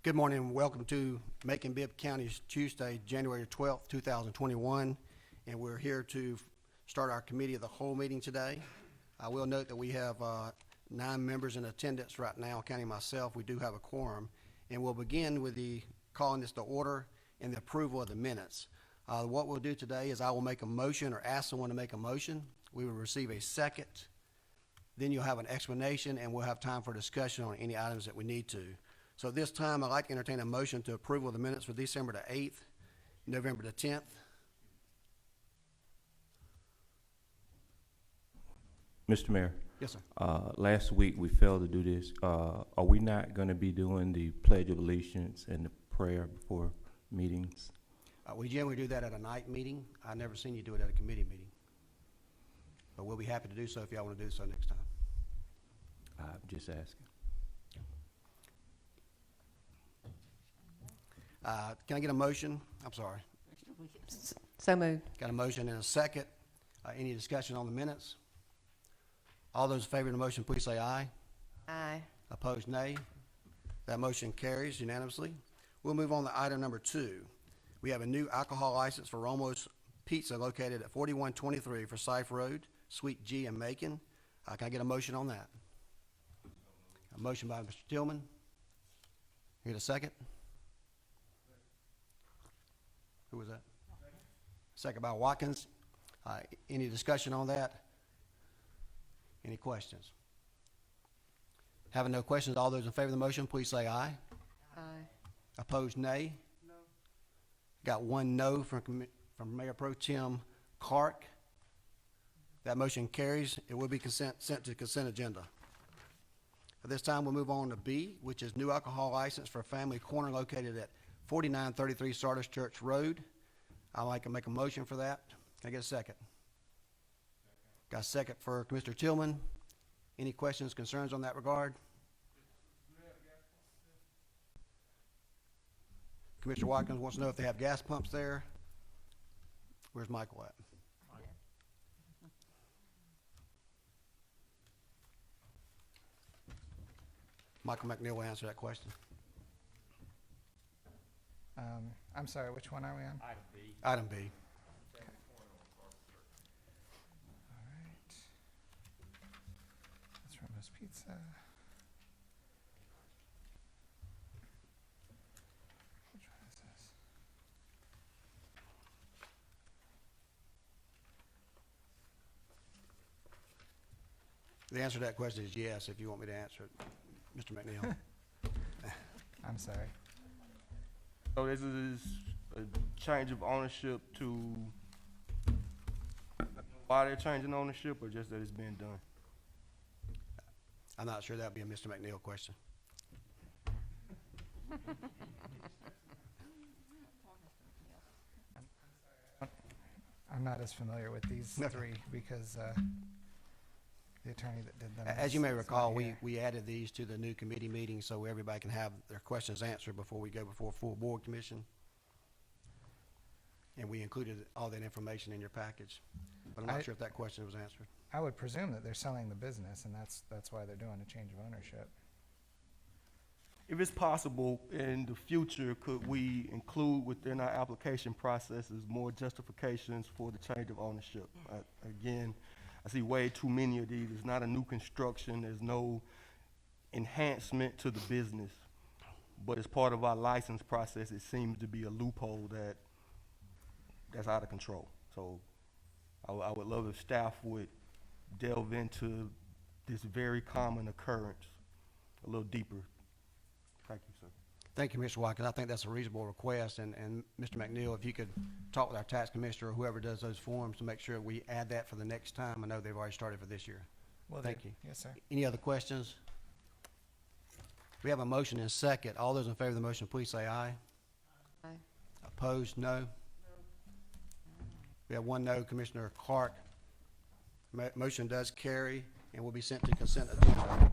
Good morning and welcome to Macon-Bibb County's Tuesday, January 12th, 2021. And we're here to start our committee of the whole meeting today. I will note that we have 9 members in attendance right now, counting myself. We do have a quorum. And we'll begin with calling this to order and the approval of the minutes. What we'll do today is I will make a motion or ask someone to make a motion. We will receive a second. Then you'll have an explanation and we'll have time for discussion on any items that we need to. So at this time, I'd like to entertain a motion to approval of the minutes for December the 8th, November the 10th. Mr. Mayor. Yes, sir. Last week we failed to do this. Are we not going to be doing the Pledge of Allegiance and the prayer before meetings? We generally do that at a night meeting. I've never seen you do it at a committee meeting. But we'll be happy to do so if y'all want to do so next time. I'm just asking. Can I get a motion? I'm sorry. So moved. Got a motion and a second. Any discussion on the minutes? All those in favor of the motion, please say aye. Aye. Opposed, nay. That motion carries unanimously. We'll move on to item number 2. We have a new alcohol license for Romo's Pizza located at 4123 Forsyth Road, Suite G in Macon. Can I get a motion on that? A motion by Mr. Tillman. Get a second? Who was that? Second by Watkins. Any discussion on that? Any questions? Having no questions, all those in favor of the motion, please say aye. Aye. Opposed, nay. No. Got one no from Mayor Pro Tem Clark. That motion carries. It will be sent to consent agenda. At this time, we'll move on to B, which is new alcohol license for Family Corner located at 4933 Sardis Church Road. I'd like to make a motion for that. Can I get a second? Got a second for Commissioner Tillman. Any questions, concerns on that regard? Commissioner Watkins wants to know if they have gas pumps there. Where's Michael at? Michael McNeil will answer that question. I'm sorry, which one are we on? Item B. Item B. Okay. All right. That's Romo's Pizza. Which one is this? The answer to that question is yes, if you want me to answer it, Mr. McNeil. I'm sorry. So this is a change of ownership to, why they're changing ownership or just that it's being done? I'm not sure that would be a Mr. McNeil question. I'm not as familiar with these three because the attorney that did them. As you may is recall, not here. we added these to the new committee meeting so everybody can have their questions answered before we go before full board commission. And we included all that information in your package. But I'm not sure if that question was answered. I would presume that they're selling the business, and that's why they're doing a change of ownership. If it's possible in the future, could we include within our application processes more justifications for the change of ownership? Again, I see way too many of these. It's not a new construction. There's no enhancement to the business. But as part of our license process, it seems to be a loophole that's out of control. So I would love if staff would delve into this very common occurrence a little deeper. Thank you, sir. Thank you, Mr. Watkins. I think that's a reasonable request. And Mr. McNeil, if you could talk with our tax commissioner or whoever does those forms to make sure we add that for the next time. I know they've already started for this year. Well, Thank you. Yes, sir. Any other questions? We have a motion and a second. All those in favor of the motion, please say aye. Aye. Opposed, no. We have one no, Commissioner Clark. Motion does carry and will be sent to consent agenda.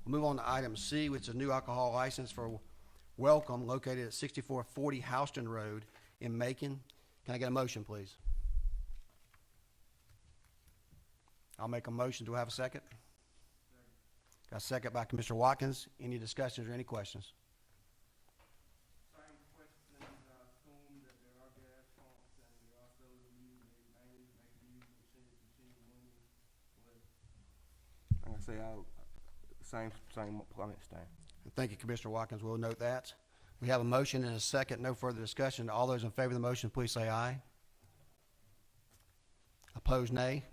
We'll move on to item C, which is a new alcohol license for Welcome located at 6440 Houston Road in Macon. Can I get a motion, please? I'll make a motion. Do I have a second? Got a second by Commissioner Watkins. Any discussions or any questions? say, same comment stand. Thank you, Commissioner Watkins. We'll note that. We have a motion and a second. No further discussion. All those in favor of the motion, please say aye. Opposed, nay.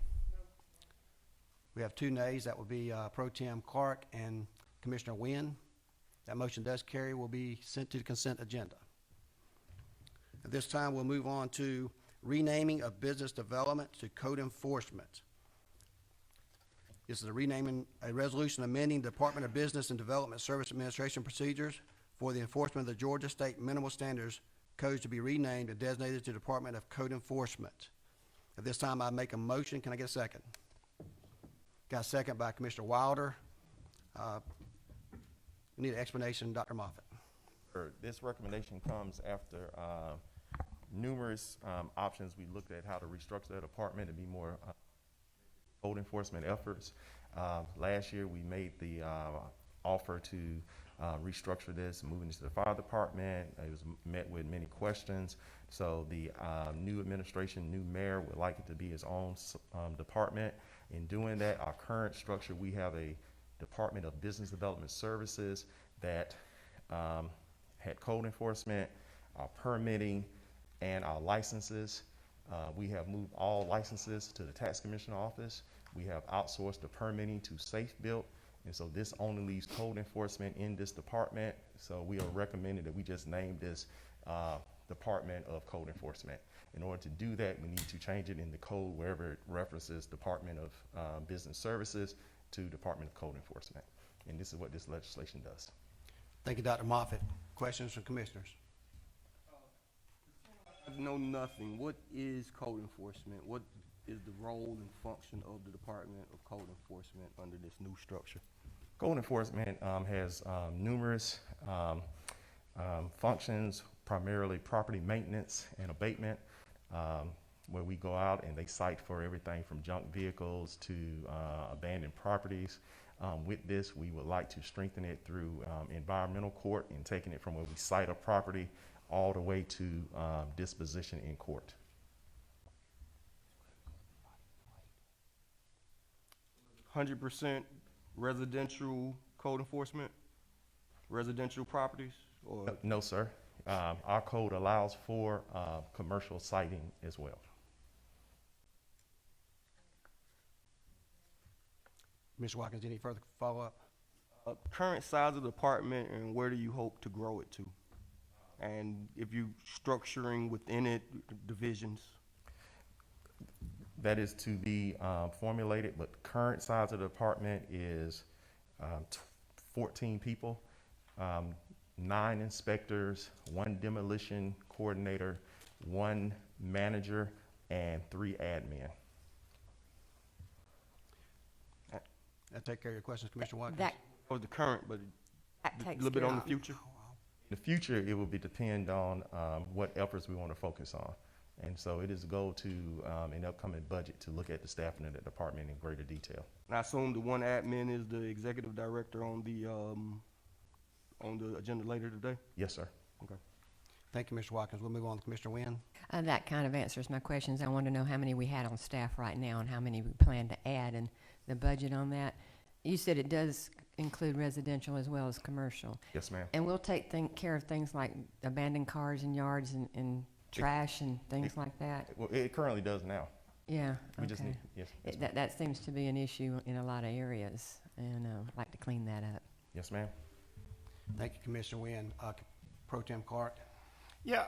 We have 2 nays. That would be Pro Tem Clark and Commissioner Wynn. That motion does carry, will be sent to the consent agenda. At this time, we'll move on to renaming of business development to code enforcement. This is a resolution amending the Department of Business and Development Service Administration procedures for the enforcement of the Georgia State Minimal Standards codes to be renamed and designated to Department of Code Enforcement. At this time, I make a motion. Can I get a second? Got a second by Commissioner Wilder. We need an explanation, Dr. Moffitt. This recommendation comes after numerous options. We looked at how to restructure that department to be more code enforcement efforts. Last year, we made the offer to restructure this, moving into the fire department. It was met with many questions. So the new administration, new mayor would like it to be his own department. In doing that, our current structure, we have a Department of Business Development Services that had code enforcement, our permitting, and our licenses. We have moved all licenses to the tax commissioner office. We have outsourced the permitting to Safe Built, and so this only leaves code enforcement in this department. So we are recommending that we just name this Department of Code Enforcement. In order to do that, we need to change it in the code wherever it references Department of Business Services to Department of Code Enforcement. And this is what this legislation does. Thank you, Dr. Moffitt. Questions from commissioners? I know nothing. What is code enforcement? What is the role and function of the Department of Code Enforcement under this new structure? Code enforcement has numerous functions, primarily property maintenance and abatement, where we go out and they cite for everything from junk vehicles to abandoned properties. With this, we would like to strengthen it through environmental court and taking it from where we cite a property all the way to disposition in court. 100% residential code enforcement? Residential properties? Or No, sir. Our code allows for commercial citing as well. Mr. Watkins, any further follow-up? current size of the department, and where do you hope to grow it to? And if you structuring within it divisions? That is to be formulated, but current size of the department is 14 people, 9 inspectors, 1 demolition coordinator, 1 manager, and 3 admin. That take care of your questions, Commissioner Watkins? That, Or the current, but that a takes little bit care on the of- future? In the future, it will be depend on what efforts we want to focus on. And so it is a goal to, in the upcoming budget, to look at the staffing of the department in greater detail. And I assume the 1 admin is the executive director on the agenda later today? Yes, sir. Thank you, Mr. Watkins. We'll move on to Commissioner Wynn. That kind of answers my questions. I want to know how many we had on staff right now and how many we plan to add and the budget on that. You said it does include residential as well as commercial. Yes, ma'am. And we'll take care of things like abandoned cars and yards and trash and things like that. Well, it currently does now. Yeah, We just okay. need, yes, That seems to be an issue in a lot of areas, and I'd like to clean that up. yes, ma'am. Thank you, Commissioner Wynn. Pro Tem Clark. Yeah,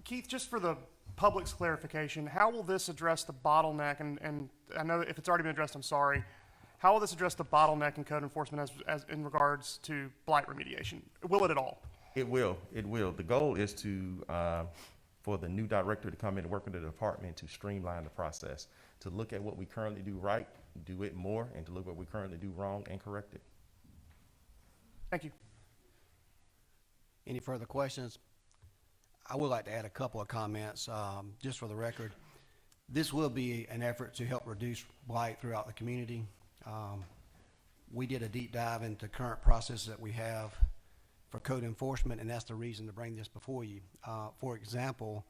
Keith, just for the public's clarification, how will this address the bottleneck, and I know if it's already been addressed, I'm sorry, how will this address the bottleneck in code enforcement as in regards to blight remediation? Will it at all? It will. The goal is to, for the new director to come in and work with the department to streamline the process, to look at what we currently do right, do it more, and to look at what we currently do wrong and correct it. Thank you. Any further questions? I would like to add a couple of comments, just for the record. This will be an effort to help reduce blight throughout the community. We did a deep dive into current processes that we have for code enforcement, and that's the reason to bring this before you. For example,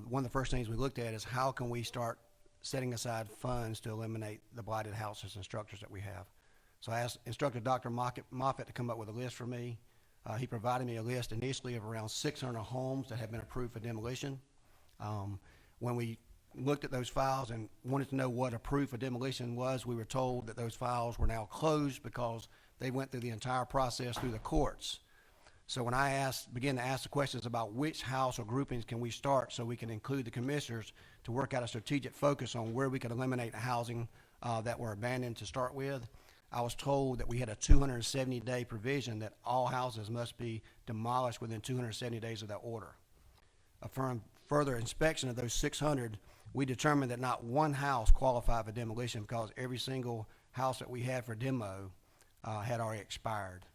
one of the first things we looked at is how can we start setting aside funds to eliminate the blighted houses and structures that we have. So I instructed Dr. Moffett to come up with a list for me. He provided me a list initially of around 600 homes that had been approved for demolition. When we looked at those files and wanted to know what approved for demolition was, we were told that those files were now closed because they went through the entire process through the courts. So when I began to ask the questions about which house or groupings can we start so we can include the commissioners to work out a strategic focus on where we could eliminate the housing that were abandoned to start with, I was told that we had a 270-day provision that all houses must be demolished within 270 days of that order. Upon further inspection of those 600, we determined that not one house qualified for demolition because every single house that we had for demo had already expired.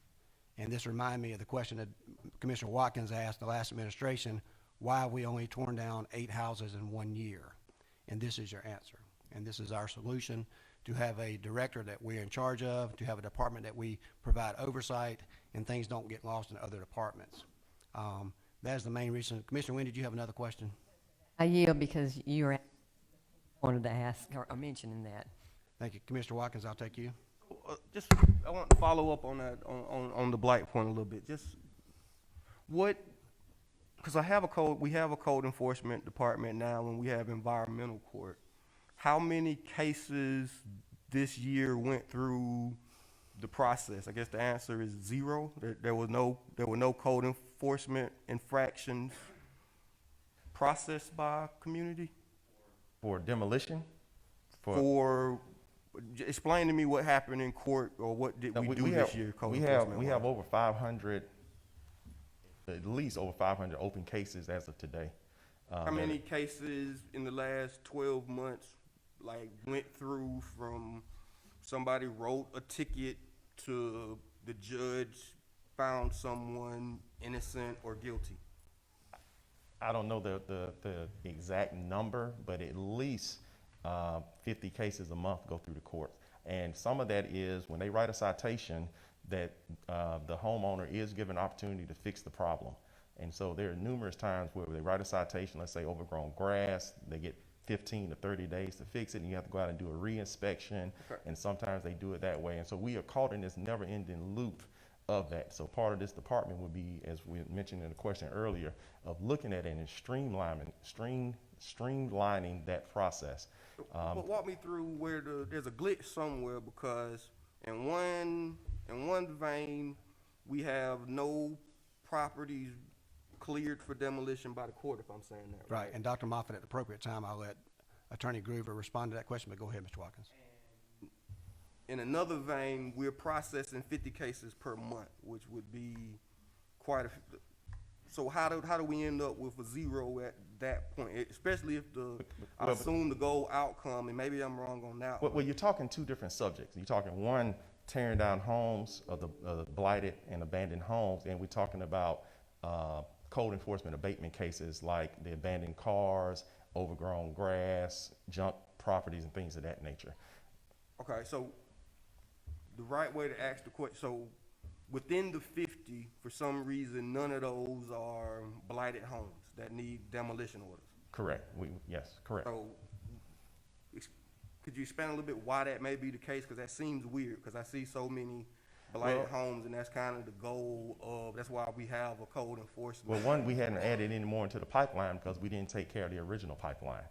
And this reminded me of the question that Commissioner Watkins asked the last administration, why have we only torn down 8 houses in 1 year? And this is your answer. And this is our solution: to have a director that we're in charge of, to have a department that we provide oversight, and things don't get lost in other departments. That is the main reason. Commissioner Wynn, did you have another question? I yield because you were wanted to ask or mentioning that. Thank you. Commissioner Watkins, I'll take you. Just, I want to follow up on that, on the blight point a little bit. Just what, because we have a code enforcement department now, and we have environmental court. How many cases this year went through the process? I guess the answer is 0. There were no code enforcement infractions processed by community? For demolition? Explain to me what happened in court, or what did we do this year? We have over 500, at least over 500 open cases as of today. How many cases in the last 12 months, like, went through from somebody wrote a ticket to the judge found someone innocent or guilty? I don't know the exact number, but at least 50 cases a month go through the courts. And some of that is when they write a citation that the homeowner is given an opportunity to fix the problem. And so there are numerous times where they write a citation, let's say overgrown grass, they get 15 to 30 days to fix it, and you have to go out and do a re-inspection, Okay. and sometimes they do it that way. And so we are caught in this never-ending loop of that. So part of this department would be, as we mentioned in the question earlier, of looking at it and streamlining that process. But walk me through where there's a glitch somewhere, because in one vein, we have no properties cleared for demolition by the court, if I'm saying that right. Right. And Dr. Moffett, at the appropriate time, I'll let Attorney Groover respond to that question, but go ahead, Mr. Watkins. In another vein, we're processing 50 cases per month, which would be quite a. So how do we end up with a 0 at that point? Especially if I assume the goal outcome, and maybe I'm wrong on that. Well, you're talking 2 different subjects. You're talking one, tearing down homes of the blighted and abandoned homes, and we're talking about code enforcement abatement cases like the abandoned cars, overgrown grass, junk properties, and things of that nature. Okay, so the right way to ask the question, so within the 50, for some reason, none of those are blighted homes that need demolition orders. Correct. Yes, correct. So could you expand a little bit why that may be the case? Because that seems weird, because I see so many blighted homes, and that's kind of the goal of, that's why we have a code enforcement. Well, one, we hadn't added any more into the pipeline because we didn't take care of the original pipeline.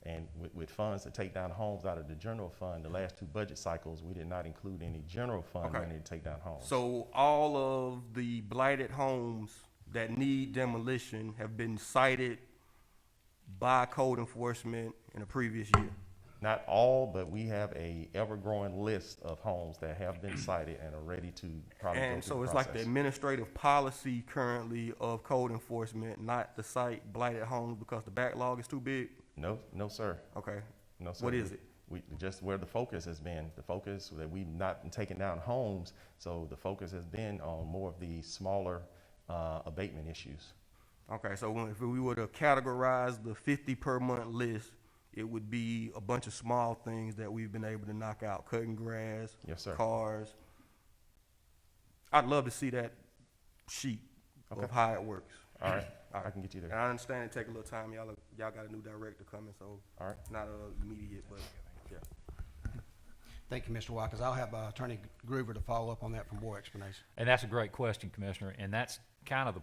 And with funds to take down homes out of the general fund, the last 2 budget cycles, we did not include any general fund money to take down homes. So all of the blighted homes that need demolition have been cited by code enforcement in a previous year? Not all, but we have a ever-growing list of homes that have been cited and are ready to probably go And through so the it's process. like the administrative policy currently of code enforcement not to cite blighted homes because the backlog is too big? No, sir. Okay. No, sir. What is it? We just where the focus has been. The focus that we've not been taking down homes, so the focus has been on more of the smaller abatement issues. Okay, so if we were to categorize the 50 per month list, it would be a bunch of small things that we've been able to knock out: cutting grass, Yes, sir. cars. I'd love to see that sheet of how it works. All right, I can get you And there. I understand it take a little time. Y'all got a new director coming, so All right. not immediate, but yeah. Thank you, Mr. Watkins. I'll have Attorney Groover to follow up on that for more explanation. And that's a great question, Commissioner, and that's kind of the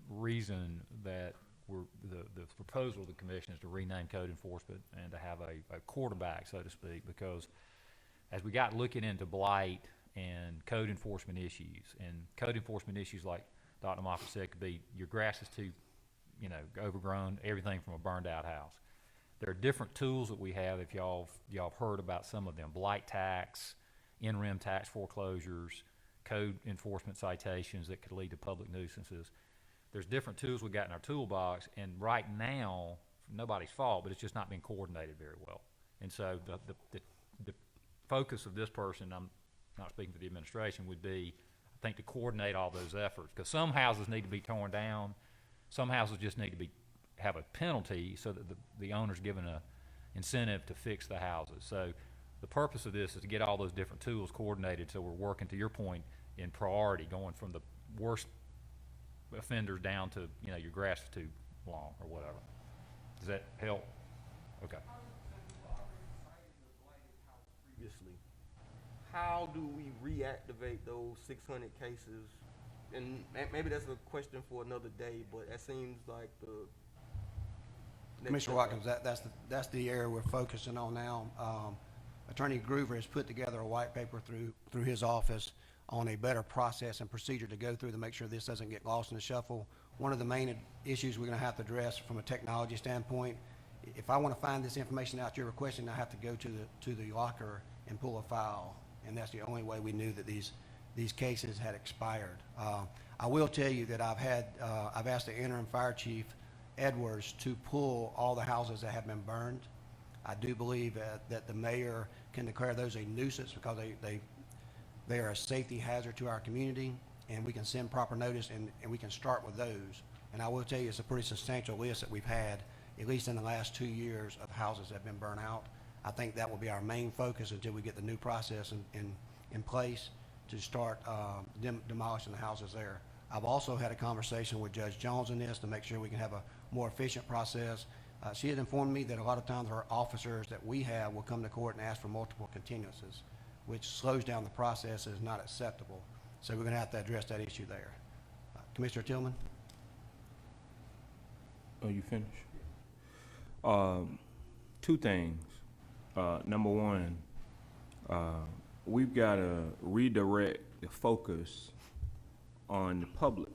reason that the proposal of the commission is to rename code enforcement and to have a quarterback, so to speak, because as we got looking into blight and code enforcement issues like Dr. Moffitt said, could be your grass is too, overgrown, everything from a burned out house. There are different tools that we have, if y'all have heard about some of them, blight tax, in-rem tax foreclosures, code enforcement citations that could lead to public nuisances. There's different tools we got in our toolbox, and right now, nobody's fault, but it's just not been coordinated very well. And so the focus of this person, I'm not speaking for the administration, would be, I think, to coordinate all those efforts, because some houses need to be torn down, some houses just need to have a penalty so that the owner's given a incentive to fix the houses. So the purpose of this is to get all those different tools coordinated, so we're working, to your point, in priority, going from the worst offenders down to, your grass is too long or whatever. Does that help? Okay. Previously, how do we reactivate those 600 cases? And maybe that's a question for another day, but that seems like the Commissioner Watkins, that's the area we're focusing on now. Attorney Groover has put together a white paper through his office on a better process and procedure to go through to make sure this doesn't get lost in the shuffle. One of the main issues we're going to have to address from a technology standpoint, if I want to find this information out you're requesting, I have to go to the locker and pull a file, and that's the only way we knew that these cases had expired. I will tell you that I've asked the interim fire chief Edwards to pull all the houses that have been burned. I do believe that the mayor can declare those a nuisance because they are a safety hazard to our community, and we can send proper notice and we can start with those. And I will tell you, it's a pretty substantial list that we've had, at least in the last 2 years, of houses that have been burned out. I think that will be our main focus until we get the new process in place to start demolishing the houses there. I've also had a conversation with Judge Jones on this to make sure we can have a more efficient process. She had informed me that a lot of times our officers that we have will come to court and ask for multiple continuances, which slows down the process and is not acceptable. So we're going to have to address that issue there. Commissioner Tillman? Oh, you finished? Two things. Number one, we've got to redirect the focus on the public.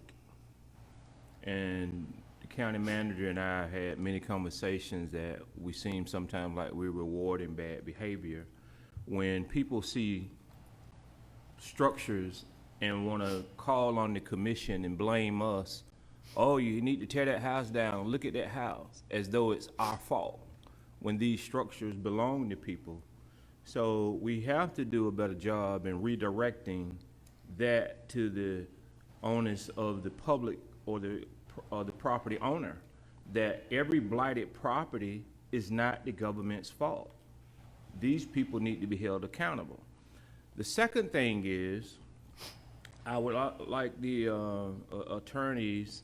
And the county manager and I had many conversations that we seem sometimes like we're rewarding bad behavior. When people see structures and want to call on the commission and blame us, oh, you need to tear that house down, look at that house, as though it's our fault, when these structures belong to people. So we have to do a better job in redirecting that to the onus of the public or the property owner, that every blighted property is not the government's fault. These people need to be held accountable. The second thing is, I would like the attorneys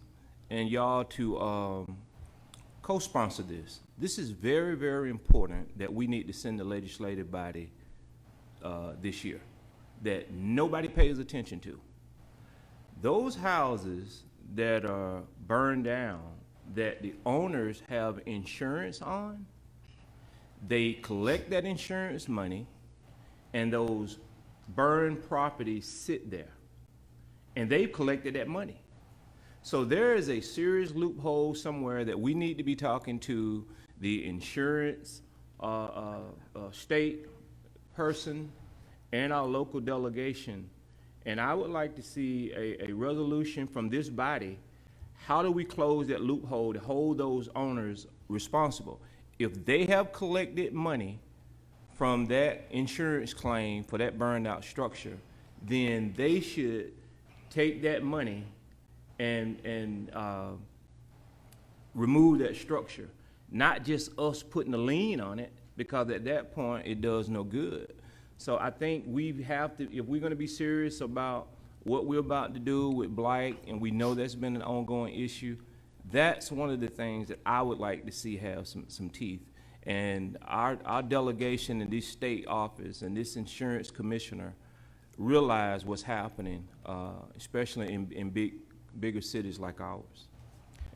and y'all to co-sponsor this. This is very, very important that we need to send the legislative body this year that nobody pays attention to. Those houses that are burned down, that the owners have insurance on, they collect that insurance money, and those burned properties sit there. And they've collected that money. So there is a serious loophole somewhere that we need to be talking to the insurance state person and our local delegation. And I would like to see a resolution from this body. How do we close that loophole to hold those owners responsible? If they have collected money from that insurance claim for that burned out structure, then they should take that money and remove that structure. Not just us putting a lien on it, because at that point it does no good. So I think we have to, if we're going to be serious about what we're about to do with blight, and we know that's been an ongoing issue, that's one of the things that I would like to see have some teeth. And our delegation in this state office and this insurance commissioner realize what's happening, especially in bigger cities like ours.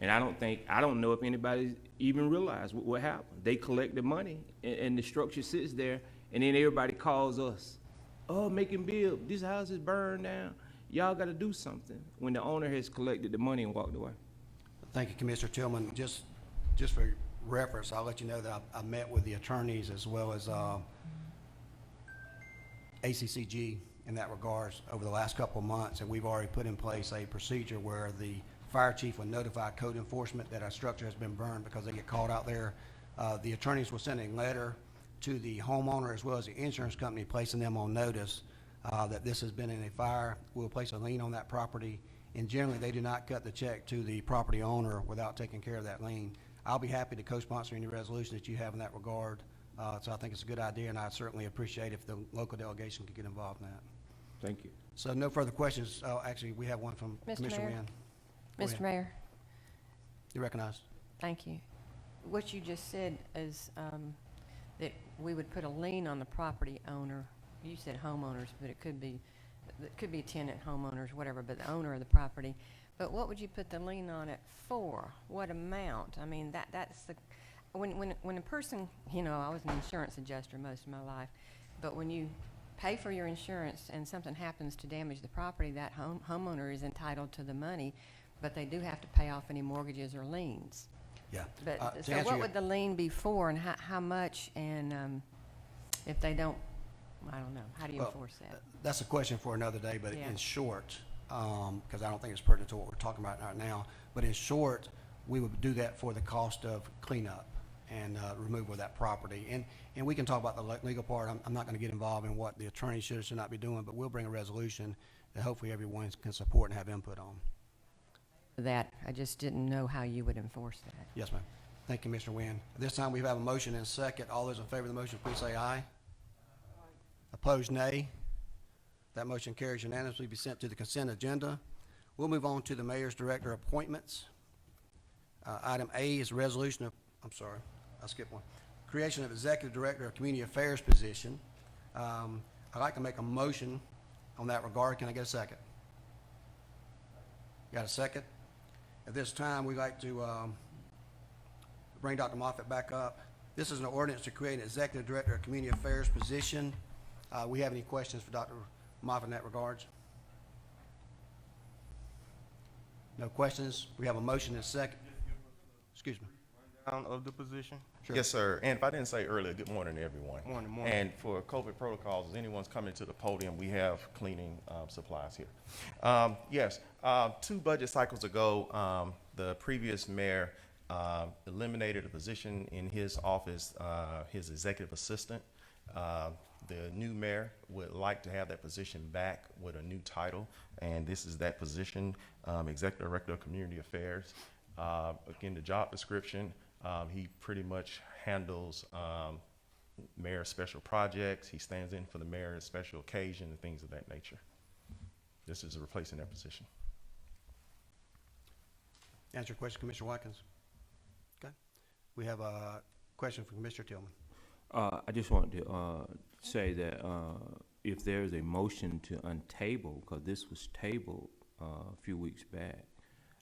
And I don't know if anybody even realized what happened. They collect the money and the structure sits there, and then everybody calls us. Oh, Macon-Bibb, this house is burned down. Y'all gotta do something, when the owner has collected the money and walked away. Thank you, Commissioner Tillman. Just for reference, I'll let you know that I met with the attorneys as well as ACCG in that regards over the last couple of months, and we've already put in place a procedure where the fire chief will notify code enforcement that our structure has been burned because they get called out there. The attorneys will send a letter to the homeowner as well as the insurance company, placing them on notice that this has been in a fire. We'll place a lien on that property, and generally they do not cut the check to the property owner without taking care of that lien. I'll be happy to co-sponsor any resolution that you have in that regard. So I think it's a good idea, and I'd certainly appreciate if the local delegation could get involved in that. Thank you. So no further questions. Oh, actually, we have one from Mr. Commissioner Mayor? Wynn. Go Mr. ahead. Mayor, You're recognized. thank you. What you just said is that we would put a lien on the property owner. You said homeowners, but it could be tenant, homeowners, whatever, but the owner of the property. But what would you put the lien on it for? What amount? I mean, that's the, when a person, you know, I was an insurance adjuster most of my life, but when you pay for your insurance and something happens to damage the property, that homeowner is entitled to the money, but they do have to pay off any mortgages or liens. Yeah. But, To so answer what your- would the lien be for, and how much, and if they don't, I don't know, how do you Well, enforce that? That's a question for another day, but Yeah. in short, because I don't think it's pertinent to what we're talking about right now, but in short, we would do that for the cost of cleanup and removal of that property. And we can talk about the legal part. I'm not going to get involved in what the attorney should or should not be doing, but we'll bring a resolution that hopefully everyone can support and have input on. That, I just didn't know how you would enforce that. Yes, ma'am. Thank you, Commissioner Wynn. At this time, we have a motion and a second. All those in favor of the motion, please say aye. Opposed, nay. That motion carries unanimously, be sent to the consent agenda. We'll move on to the mayor's director appointments. Item A is a resolution of, I'm sorry, I skipped one. Creation of executive director of community affairs position. I'd like to make a motion on that regard. Can I get a second? Got a second? At this time, we'd like to bring Dr. Moffitt back up. This is an ordinance to create an executive director of community affairs position. We have any questions for Dr. Moffitt in that regards? No questions? We have a motion and a second. Excuse me. Down of the position. Sure. Yes, sir. And if I didn't say earlier, good morning, everyone. Morning. And for COVID protocols, if anyone's coming to the podium, we have cleaning supplies here. Yes, 2 budget cycles ago, the previous mayor eliminated a position in his office, his executive assistant. The new mayor would like to have that position back with a new title, and this is that position, Executive Director of Community Affairs. Again, the job description, he pretty much handles mayor's special projects. He stands in for the mayor's special occasion and things of that nature. This is replacing that position. Answer your question, Commissioner Watkins. Okay. We have a question from Commissioner Tillman. I just wanted to say that if there is a motion to untable, because this was tabled a few weeks back,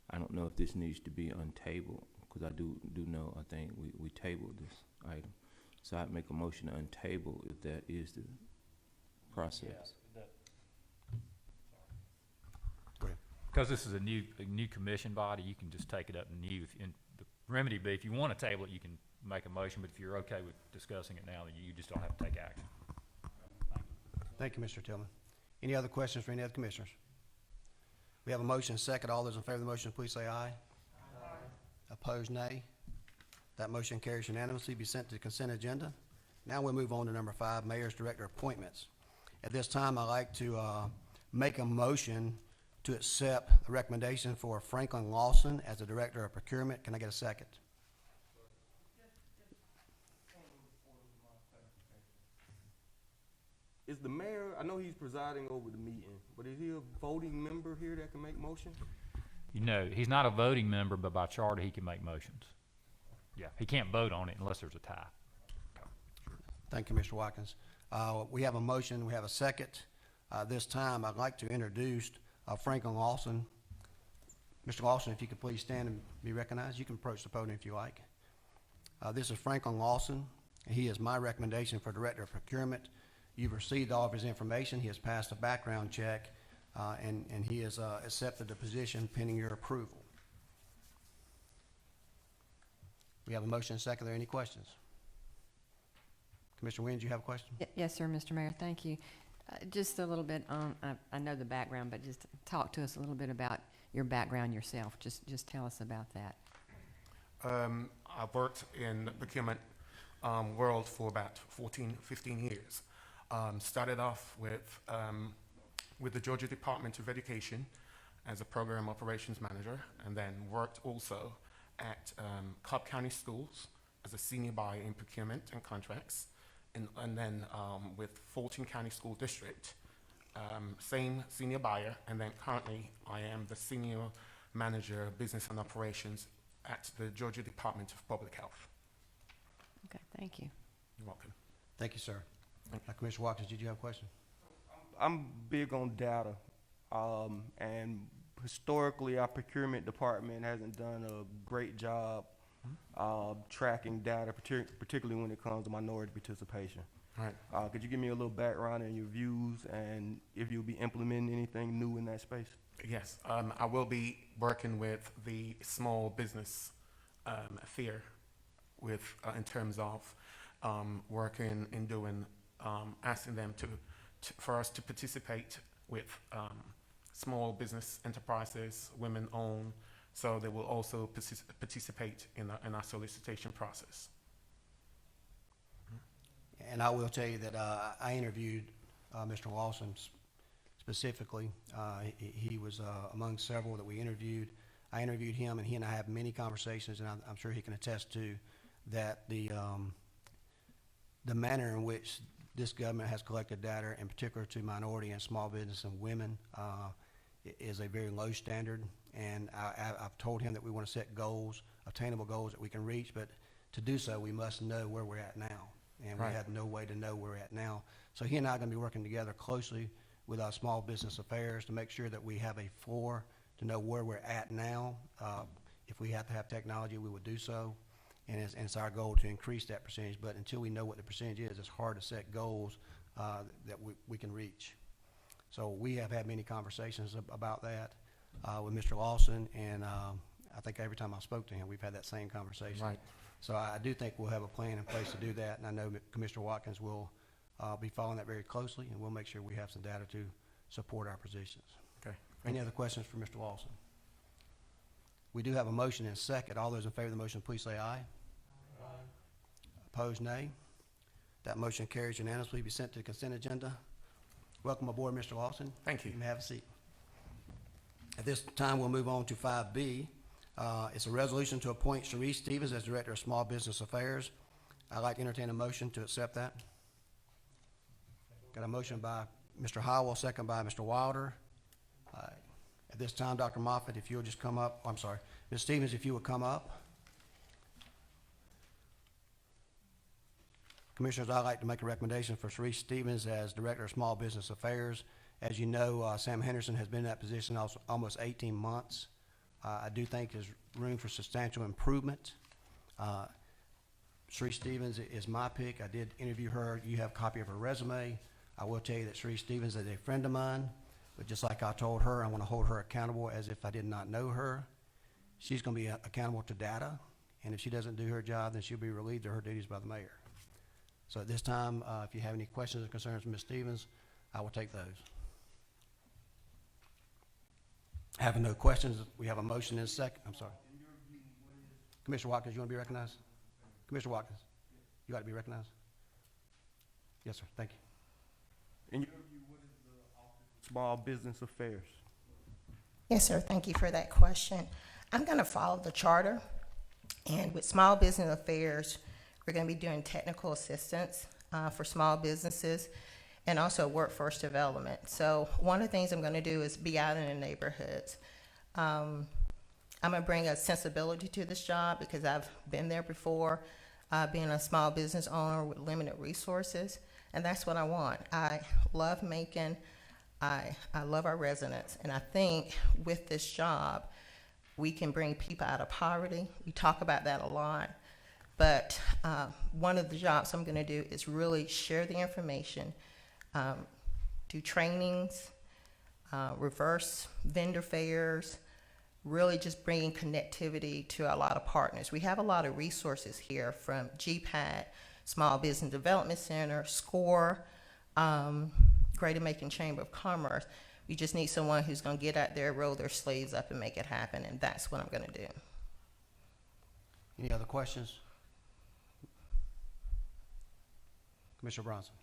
I don't know if this needs to be untabled, because I do know, I think we tabled this item. So I'd make a motion to untable if that is the process. Go ahead. Because this is a new commission body, you can just take it up new. And the remedy be, if you want to table it, you can make a motion, but if you're okay with discussing it now, then you just don't have to take action. Thank you, Mr. Tillman. Any other questions for any other commissioners? We have a motion and a second. All those in favor of the motion, please say aye. Aye. Opposed, nay. That motion carries unanimously, be sent to the consent agenda. Now we'll move on to number 5, mayor's director appointments. At this time, I'd like to make a motion to accept the recommendation for Franklin Lawson as the director of procurement. Can I get a second? Is the mayor, I know he's presiding over the meeting, but is he a voting member here that can make motions? You know, he's not a voting member, but by charter, he can make motions. Yeah, he can't vote on it unless there's a tie. Thank you, Mr. Watkins. We have a motion, we have a second. This time, I'd like to introduce Franklin Lawson. Mr. Lawson, if you could please stand and be recognized. You can approach the podium if you like. This is Franklin Lawson. He is my recommendation for Director of Procurement. You've received all of his information. He has passed a background check, and he has accepted the position pending your approval. We have a motion and a second. Are there any questions? Commissioner Wynn, do you have a question? Yes, sir, Mr. Mayor, thank you. Just a little bit on, I know the background, but just talk to us a little bit about your background yourself. Just tell us about that. I've worked in the procurement world for about 14, 15 years. Started off with the Georgia Department of Education as a program operations manager, and then worked also at Cobb County Schools as a senior buyer in procurement and contracts, and then with Fulton County School District, same senior buyer, and then currently I am the senior manager of business and operations at the Georgia Department of Public Health. Okay, thank you. You're welcome. Thank you, sir. Commissioner Watkins, did you have a question? I'm big on data, and historically, our procurement department hasn't done a great job tracking data, particularly when it comes to minority participation. All right. Could you give me a little background and your views, and if you'll be implementing anything new in that space? Yes, I will be working with the small business sphere with in terms of working and doing asking them for us to participate with small business enterprises, women-owned, so they will also participate in our solicitation process. And I will tell you that I interviewed Mr. Lawson specifically. He was among several that we interviewed. I interviewed him, and he and I have many conversations, and I'm sure he can attest to that the manner in which this government has collected data, in particular to minority and small business and women, is a very low standard. And I've told him that we want to set goals, attainable goals that we can reach, but to do so, we must know where we're at now. And Right. we have no way to know where we're at now. So he and I are going to be working together closely with our small business affairs to make sure that we have a floor to know where we're at now. If we have to have technology, we would do so. And it's our goal to increase that percentage. But until we know what the percentage is, it's hard to set goals that we can reach. So we have had many conversations about that with Mr. Lawson, and I think every time I spoke to him, we've had that same conversation. Right. So I do think we'll have a plan in place to do that, and I know Commissioner Watkins will be following that very closely, and we'll make sure we have some data to support our positions. Okay. Any other questions for Mr. Lawson? We do have a motion and a second. All those in favor of the motion, please say aye. Aye. Opposed, nay. That motion carries unanimously. Be sent to the consent agenda. Welcome aboard, Mr. Lawson. Thank you. You may have a seat. At this time, we'll move on to 5B. It's a resolution to appoint Sharice Stevens as Director of Small Business Affairs. I'd like to entertain a motion to accept that. Got a motion by Mr. Howell, second by Mr. Wilder. At this time, Dr. Moffitt, if you'll just come up. I'm sorry. Ms. Stevens, if you would come up. Commissioners, I'd like to make a recommendation for Sharice Stevens as Director of Small Business Affairs. As you know, Sam Henderson has been in that position almost 18 months. I do think there's room for substantial improvement. Sharice Stevens is my pick. I did interview her. You have a copy of her resume. I will tell you that Sharice Stevens is a friend of mine, but just like I told her, I want to hold her accountable as if I did not know her. She's going to be accountable to data, and if she doesn't do her job, then she'll be relieved of her duties by the mayor. So at this time, if you have any questions or concerns from Ms. Stevens, I will take those. Having no questions, we have a motion and a second. I'm sorry. Commissioner Watkins, you want to be recognized? Commissioner Watkins, you got to be recognized? Yes, sir. Thank you. In your view, what is the Office of Small Business Affairs? Yes, sir. Thank you for that question. I'm going to follow the charter. And with Small Business Affairs, we're going to be doing technical assistance for small businesses and also workforce development. So one of the things I'm going to do is be out in the neighborhoods. I'm going to bring a sensibility to this job because I've been there before. being a small business owner with limited resources, and that's what I want. I love Macon. I love our residents, and I think with this job, we can bring people out of poverty. We talk about that a lot, but one of the jobs I'm going to do is really share the information, do trainings, reverse vendor fairs, really just bringing connectivity to a lot of partners. We have a lot of resources here from GPAT, Small Business Development Center, SCORE, Greater Macon Chamber of Commerce. We just need someone who's going to get out there, roll their sleeves up, and make it happen, and that's what I'm going to do. Any other questions? Commissioner Bronson.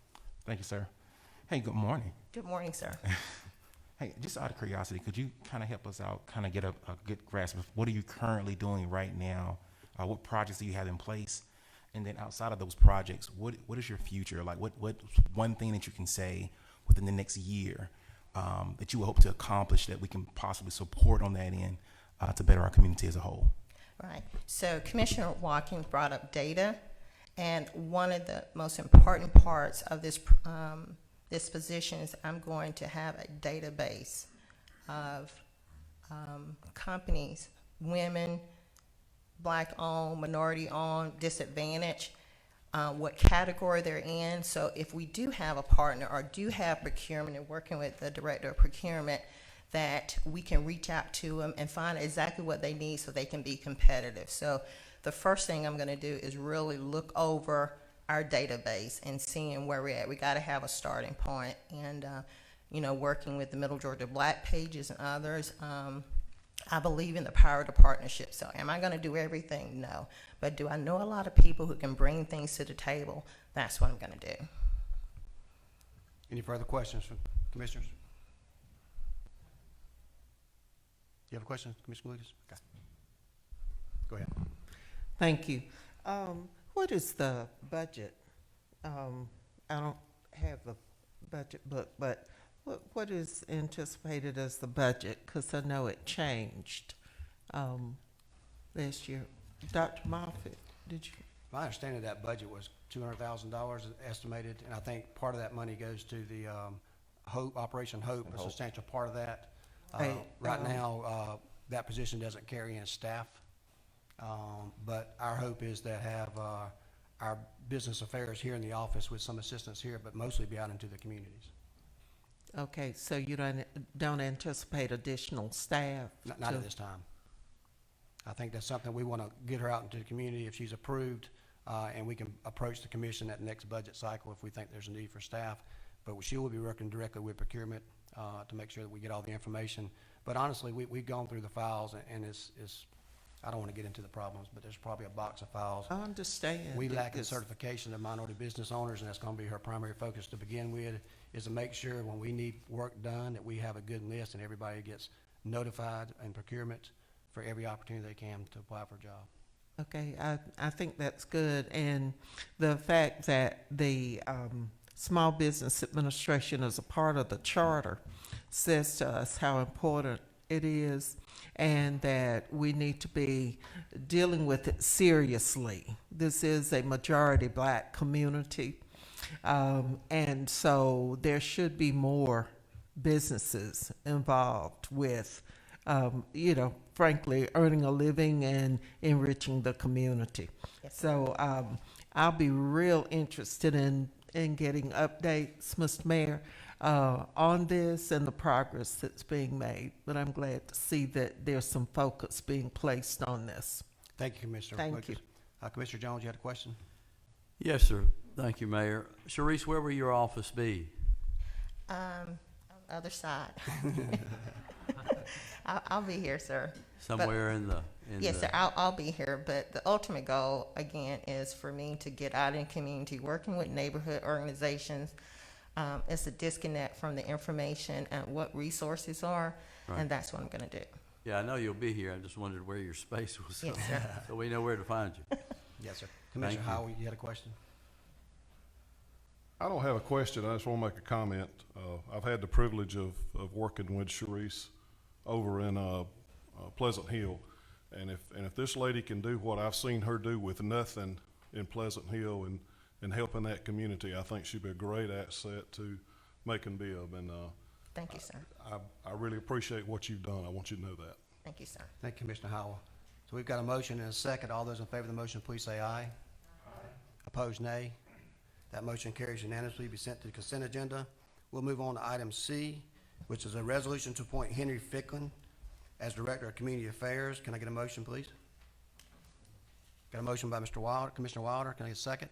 Thank you, sir. Hey, good morning. Good morning, sir. Hey, just out of curiosity, could you kind of help us out, kind of get a good grasp of what are you currently doing right now? What projects do you have in place? And then outside of those projects, what is your future? Like, what's one thing that you can say within the next year that you hope to accomplish that we can possibly support on that end to better our community as a whole? Right. So Commissioner Watkins brought up data, and one of the most important parts of this this position is I'm going to have a database of companies, women, Black-owned, minority-owned, disadvantaged, what category they're in. So if we do have a partner or do have procurement and working with the director of procurement, that we can reach out to them and find exactly what they need so they can be competitive. So the first thing I'm going to do is really look over our database and seeing where we're at. We got to have a starting point, and you know, working with the Middle Georgia Black Pages and others. I believe in the power of the partnership. So am I going to do everything? No. But do I know a lot of people who can bring things to the table? That's what I'm going to do. Any further questions from commissioners? You have a question, Commissioner Lucas? Okay. Go ahead. Thank you. What is the budget? I don't have the budget book, but what is anticipated as the budget? Because I know it changed last year. Dr. Moffitt, did you? My understanding of that budget was $200,000 estimated, and I think part of that money goes to the Operation Hope, a substantial part of that. Right now, that position doesn't carry any staff, but our hope is to have our business affairs here in the office with some assistance here, but mostly be out into the communities. Okay, so you don't anticipate additional staff? Not at this time. I think that's something we want to get her out into the community if she's approved, and we can approach the commission at the next budget cycle if we think there's a need for staff. But she will be working directly with procurement to make sure that we get all the information. But honestly, we've gone through the files, and it's I don't want to get into the problems, but there's probably a box of files. I understand. We lack in certification of minority business owners, and that's going to be her primary focus to begin with, is to make sure when we need work done that we have a good list and everybody gets notified in procurement for every opportunity they can to apply for a job. Okay, I think that's good. And the fact that the Small Business Administration is a part of the charter says to us how important it is and that we need to be dealing with it seriously. This is a majority Black community, and so there should be more businesses involved with, you know, frankly, earning a living and enriching the community. Yes. So I'll be real interested in getting updates, Mr. Mayor, on this and the progress that's being made. But I'm glad to see that there's some focus being placed on this. Thank you, Commissioner. Thank Lucas. you. Commissioner Jones, you had a question? Yes, sir. Thank you, Mayor. Sharice, where will your office be? On the other side. I'll be here, sir. Somewhere in the... Yes, sir, I'll be here, but the ultimate goal, again, is for me to get out in community, working with neighborhood organizations. It's a disconnect from the information and what resources are, Right. and that's what I'm going to do. Yeah, I know you'll be here. I just wondered where your space was. Yes, sir. So we know where to find you. Yes, sir. Commissioner you. Howell, you had a question? I don't have a question. I just want to make a comment. I've had the privilege of working with Sharice over in Pleasant Hill, and if this lady can do what I've seen her do with nothing in Pleasant Hill and helping that community. I think she'd be a great asset to Macon-Bibb, and Thank you, sir. I really appreciate what you've done. I want you to know that. Thank you, sir. Thank you, Commissioner Howell. So we've got a motion and a second. All those in favor of the motion, please say aye. Aye. Opposed, nay. That motion carries unanimously, be sent to the consent agenda. We'll move on to item C, which is a resolution to appoint Henry Ficklin as Director of Community Affairs. Can I get a motion, please? Got a motion by Mr. Wilder, Commissioner Wilder. Can I get a second?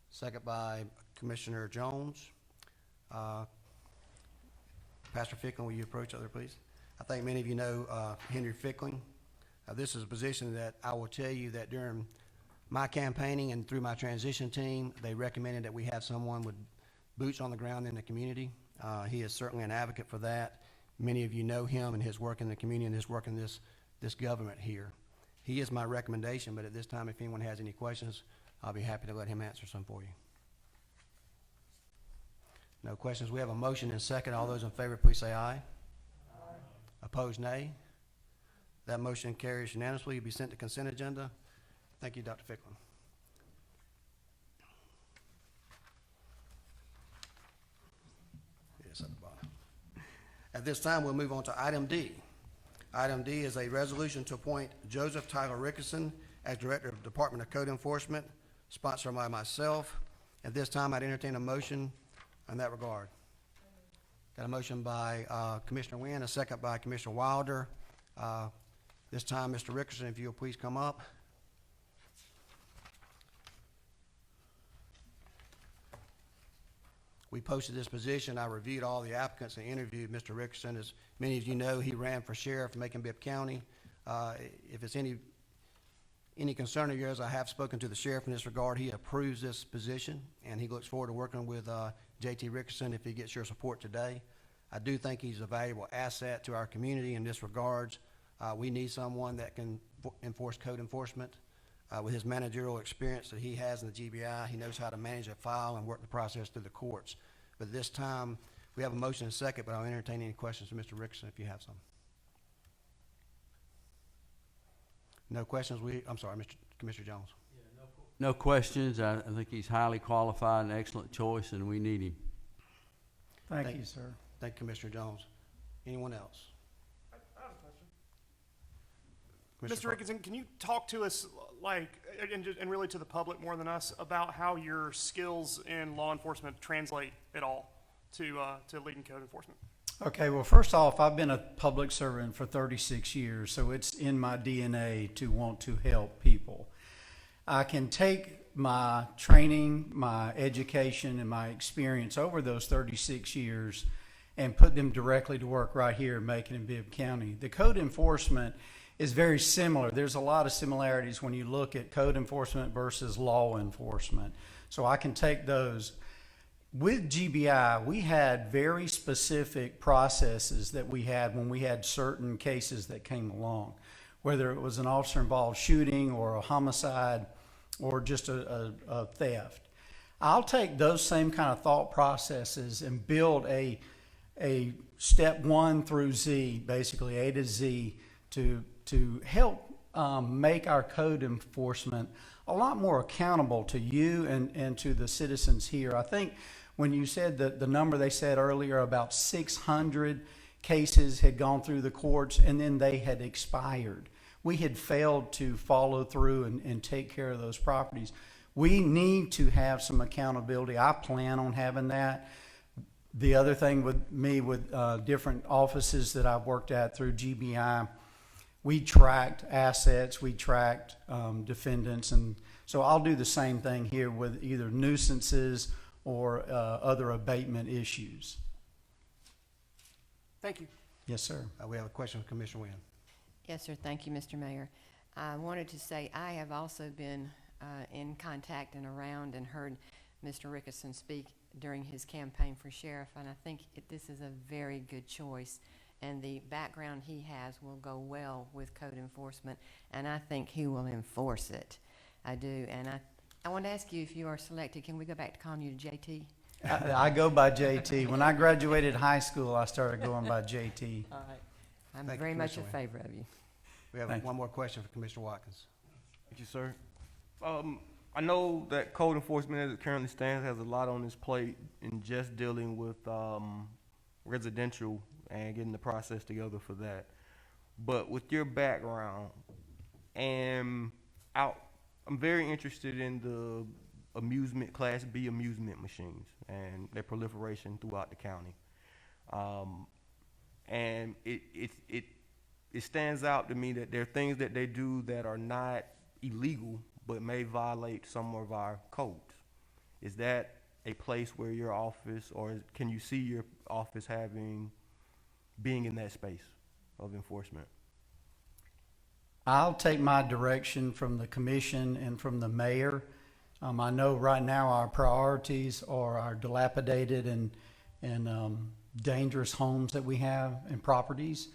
Second by Commissioner Jones. Pastor Ficklin, will you approach other, please? I think many of you know Henry Ficklin. This is a position that I will tell you that during my campaigning and through my transition team, they recommended that we have someone with boots on the ground in the community. He is certainly an advocate for that. Many of you know him and his work in the community and his work in this government here. He is my recommendation, but at this time, if anyone has any questions, I'll be happy to let him answer some for you. No questions. We have a motion and second. All those in favor, please say aye. Aye. Opposed, nay. That motion carries unanimously. You'll be sent to consent agenda. Thank you, Dr. Ficklin. Yes, at the bottom. At this time, we'll move on to item D. Item D is a resolution to appoint Joseph Tyler Rickerson as Director of Department of Code Enforcement, sponsored by myself. At this time, I'd entertain a motion in that regard. Got a motion by Commissioner Wynn, a second by Commissioner Wilder. This time, Mr. Rickerson, if you'll please come up. We posted this position. I reviewed all the applicants and interviewed Mr. Rickerson. As many of you know, he ran for sheriff in Macon-Bibb County. If it's any concern of yours, I have spoken to the sheriff in this regard. He approves this position, and he looks forward to working with J.T. Rickerson if he gets your support today. I do think he's a valuable asset to our community in this regards. We need someone that can enforce code enforcement. With his managerial experience that he has in the GBI, he knows how to manage a file and work the process through the courts. But this time, we have a motion and a second, but I'll entertain any questions from Mr. Rickerson if you have some. No questions? I'm sorry, Commissioner Jones. No questions. I think he's highly qualified and excellent choice, and we need him. Thank you, sir. Thank you, Commissioner Jones. Anyone else? I have a question. Mr. Rickerson, can you talk to us, and really to the public more than us, about how your skills in law enforcement translate at all to leading code enforcement? Okay, well, first off, I've been a public servant for 36 years, so it's in my DNA to want to help people. I can take my training, my education, and my experience over those 36 years and put them directly to work right here in Macon-Bibb County. The code enforcement is very similar. There's a lot of similarities when you look at code enforcement versus law enforcement. So I can take those. With GBI, we had very specific processes that we had when we had certain cases that came along, whether it was an officer-involved shooting or a homicide or just a theft. I'll take those same kind of thought processes and build a step 1 through Z, basically A to Z, to help make our code enforcement a lot more accountable to you and to the citizens here. I think when you said that the number they said earlier, about 600 cases had gone through the courts and then they had expired. We had failed to follow through and take care of those properties. We need to have some accountability. I plan on having that. The other thing with me, with different offices that I've worked at through GBI, we tracked assets, we tracked defendants, and so I'll do the same thing here with either nuisances or other abatement issues. Thank you. Yes, sir. We have a question from Commissioner Wynn. Yes, sir. Thank you, Mr. Mayor. I wanted to say I have also been in contact and around and heard Mr. Rickerson speak during his campaign for sheriff, and I think this is a very good choice. And the background he has will go well with code enforcement, and I think he will enforce it. I do. And I want to ask you, if you are selected, can we go back to calling you JT? I go by JT. When I graduated high school, I started going by JT. All right. I'm Thank you, very much in Commissioner favor of you. We have Thank one more question for Commissioner Watkins. Thank you, sir. I know that code enforcement as it currently stands has a lot on its plate in just dealing with residential and getting the process together for that. But with your background, and I'm very interested in the Class B amusement machines and their proliferation throughout the county. And it stands out to me that there are things that they do that are not illegal, but may violate some of our codes. Is that a place where your office, or can you see your office being in that space of enforcement? I'll take my direction from the commission and from the mayor. I know right now our priorities are our dilapidated and dangerous homes that we have and properties.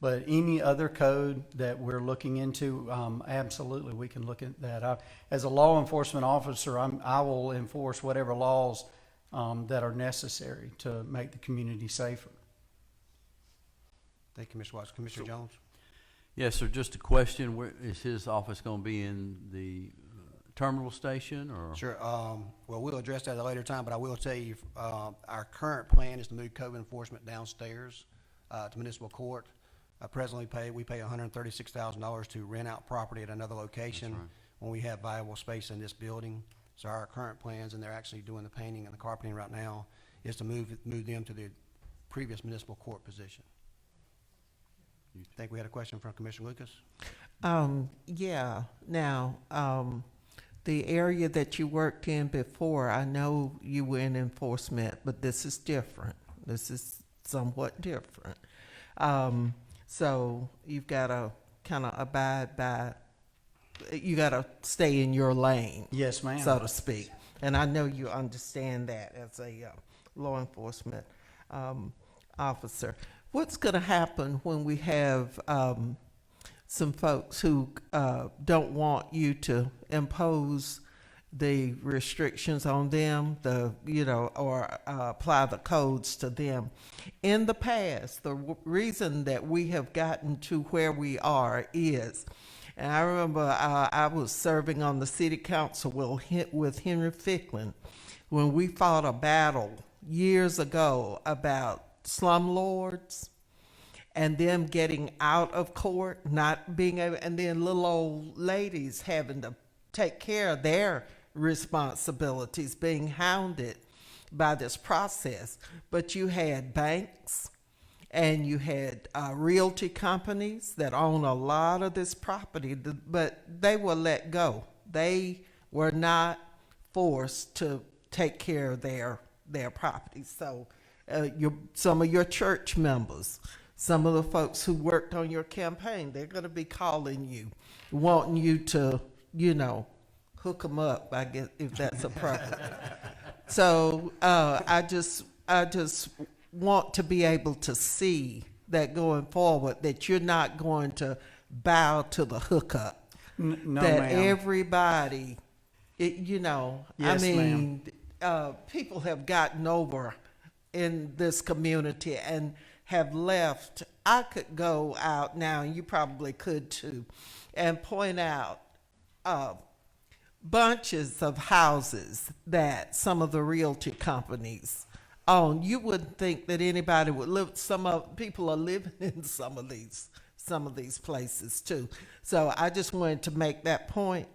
But any other code that we're looking into, absolutely, we can look at that. As a law enforcement officer, I will enforce whatever laws that are necessary to make the community safer. Thank you, Mr. Watts. Commissioner Jones? Yes, sir, just a question, where is his office gonna be, in the terminal station, or? Sure. Well, we'll address that at a later time, but I will tell you, our current plan is to move code enforcement downstairs to municipal court. Presently we pay $136,000 to rent out property at another location when we have viable space in this building. So our current plans, and they're actually doing the painting and the carpeting right now, is to move them to the previous municipal court position. I think we had a question from Commissioner Lucas. Yeah. Now, the area that you worked in before, I know you were in enforcement, but this is different. This is somewhat different. So you've got to kind of abide by, you got to stay in your lane. Yes, ma'am. So to speak. And I know you understand that as a law enforcement officer. What's going to happen when we have some folks who don't want you to impose the restrictions on them, or apply the codes to them? In the past, the reason that we have gotten to where we are is, and I remember I was serving on the city council with Henry Ficklin when we fought a battle years ago about slumlords and them getting out of court, not being able, and then little old ladies having to take care of their responsibilities, being hounded by this process. But you had banks and you had realty companies that own a lot of this property, but they were let go. They were not forced to take care of their property. So some of your church members, some of the folks who worked on your campaign, they're going to be calling you, wanting you to, hook them up, I guess, if that's appropriate. So I just want to be able to see that going forward, that you're not going to bow to the hookup. No, that ma'am. Everybody, Yes, ma'am. People have gotten over in this community and have left. I could go out now, and you probably could too, and point out bunches of houses that some of the realty companies own. You wouldn't think that anybody would live. People are living in some of these places too. So I just wanted to make that point,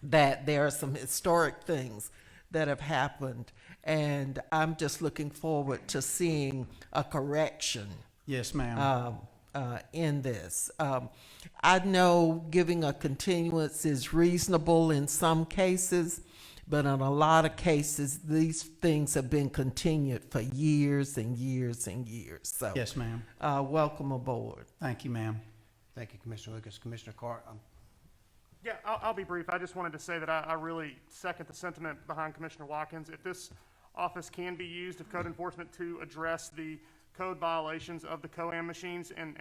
that there are some historic things that have happened, and I'm just looking forward to seeing a correction. Yes, ma'am. In this. I know giving a continuance is reasonable in some cases, but in a lot of cases, these things have been continued for years and years and years. So, Yes, ma'am. Welcome aboard. Thank you, ma'am. Thank you, Commissioner Lucas. Commissioner Carr? Yeah, I'll be brief. I just wanted to say that I really second the sentiment behind Commissioner Watkins. If this office can be used, if code enforcement, to address the code violations of the COAM machines and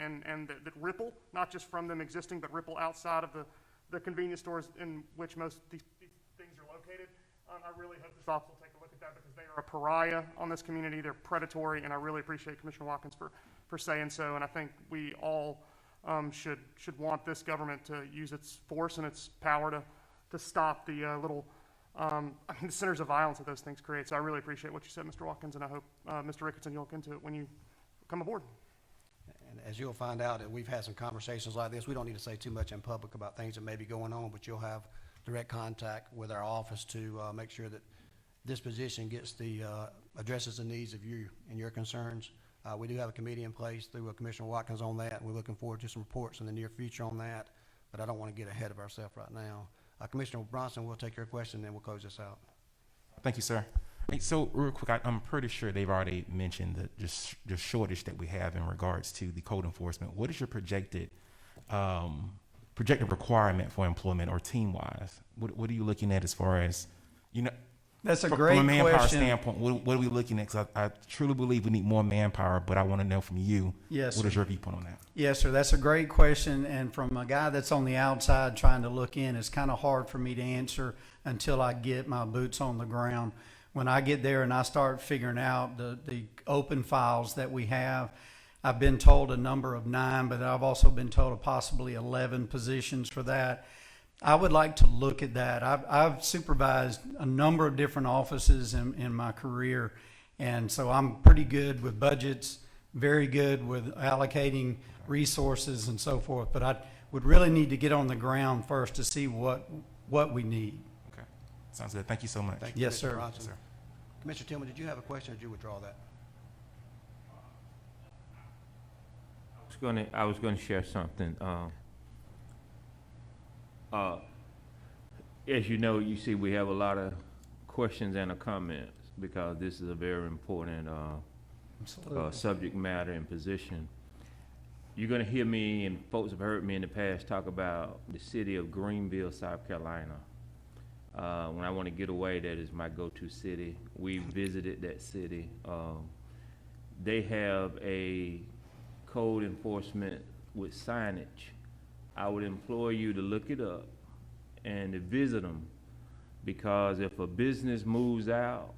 that ripple, not just from them existing, but ripple outside of the convenience stores in which most of these things are located, I really hope this office will take a look at that, because they are a pariah on this community. They're predatory, and I really appreciate Commissioner Watkins for saying so. And I think we all should want this government to use its force and its power to stop the little the centers of violence that those things create. So I really appreciate what you said, Mr. Watkins, and I hope, Mr. Ricketson, you'll look into it when you come aboard. And as you'll find out, that we've had some conversations like this. We don't need to say too much in public about things that may be going on, but you'll have direct contact with our office to make sure that this position gets addresses the needs of you and your concerns. We do have a committee in place through Commissioner Watkins on that. We're looking forward to some reports in the near future on that, but I don't want to get ahead of ourselves right now. Commissioner Bronson, we'll take your question, and then we'll close this out. Thank you, sir. Hey, so real quick, I'm pretty sure they've already mentioned the shortage that we have in regards to the code enforcement. What is your projected requirement for employment or team-wise? What are you looking at as far as, That's a from great a manpower question. standpoint, what are we looking at? 'Cause I truly believe we need more manpower, but I want to know from you, Yes, what sir. is your viewpoint on that? Yes, sir. That's a great question. And from a guy that's on the outside trying to look in, it's kind of hard for me to answer until I get my boots on the ground. When I get there and I start figuring out the open files that we have, I've been told a number of 9, but I've also been told of possibly 11 positions for that. I would like to look at that. I've supervised a number of different offices in my career, and so I'm pretty good with budgets, very good with allocating resources and so forth. But I would really need to get on the ground first to see what we need. Okay, sounds good. Thank you so much. Thank you, Yes, Commissioner sir. Bronson. Commissioner Tillman, did you have a question, or did you withdraw that? I was gonna share something. As you know, you see, we have a lot of questions and comments because this is a very important Absolutely. subject matter and position. You're gonna hear me, and folks have heard me in the past talk about the city of Greenville, South Carolina. When I want to get away, that is my go-to city. We visited that city. They have a code enforcement with signage. I would implore you to look it up and to visit them, because if a business moves out,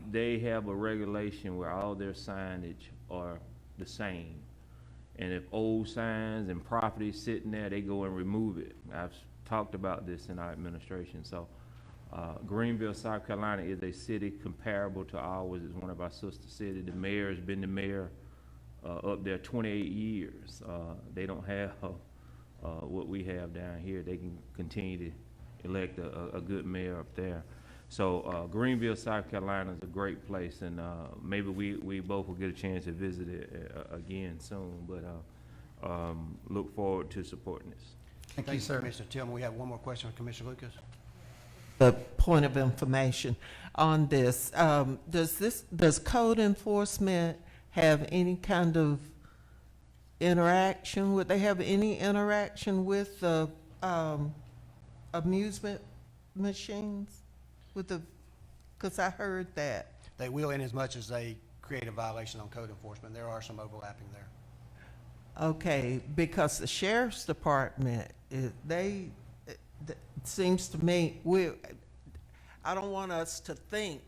they have a regulation where all their signage are the same. And if old signs and property sitting there, they go and remove it. I've talked about this in our administration. So Greenville, South Carolina is a city comparable to ours. It's one of our sister cities. The mayor has been the mayor up there 28 years. They don't have what we have down here. They can continue to elect a good mayor up there. So Greenville, South Carolina is a great place, and maybe we both will get a chance to visit it again soon, but look forward to supporting this. Thank you, sir. Commissioner Tillman. We have one more question from Commissioner Lucas. The point of information on this, does code enforcement have any kind of interaction? Would they have any interaction with the amusement machines? Because I heard that. They will, in as much as they create a violation on code enforcement. There are some overlapping there. Okay, because the sheriff's department, it seems to me, I don't want us to think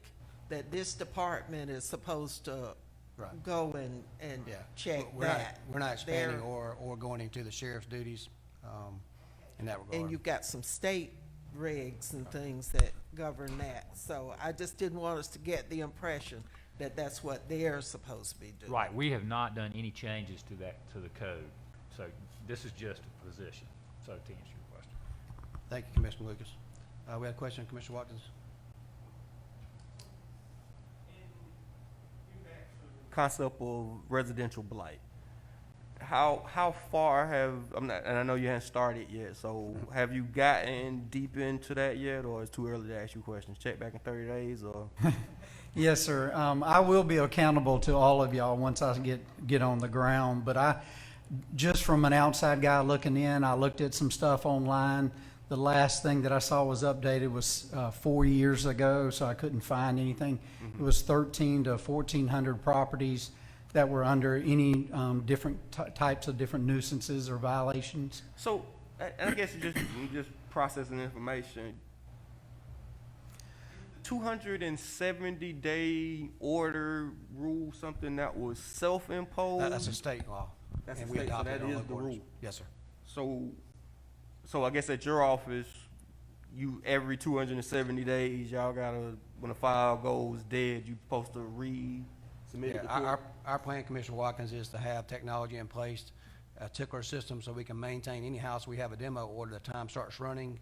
that this department is supposed to Right. go and Yeah. check We're that. We're not expanding They're- or going into the sheriff's duties in that regard. And you've got some state regs and things that govern that. So I just didn't want us to get the impression that that's what they're supposed to be doing. Right, we have not done any changes to the code. So this is just a position, so to answer your question. Thank you, Commissioner Lucas. We had a question, Commissioner Watkins. Concept of residential blight. How far and I know you haven't started yet, so have you gotten deep into that yet, or it's too early to ask you questions? Check back in 30 days, or? Yes, sir. I will be accountable to all of y'all once I get on the ground, but just from an outside guy looking in, I looked at some stuff online. The last thing that I saw was updated was 4 years ago, so I couldn't find anything. It was 1,300 to 1,400 properties that were under any different types of different nuisances or violations. So, and I guess just processing information. 270-day order rule, something that was self-imposed. That's a state law. That's and a we state, so adopted that our is local the orders. rule. Yes, sir. So I guess at your office, you, every 270 days, y'all gotta, when a file goes dead, you supposed to resubmit it to court? Our plan, Commissioner Watkins, is to have technology in place, a tickler system, so we can maintain any house we have a demo order, the time starts running,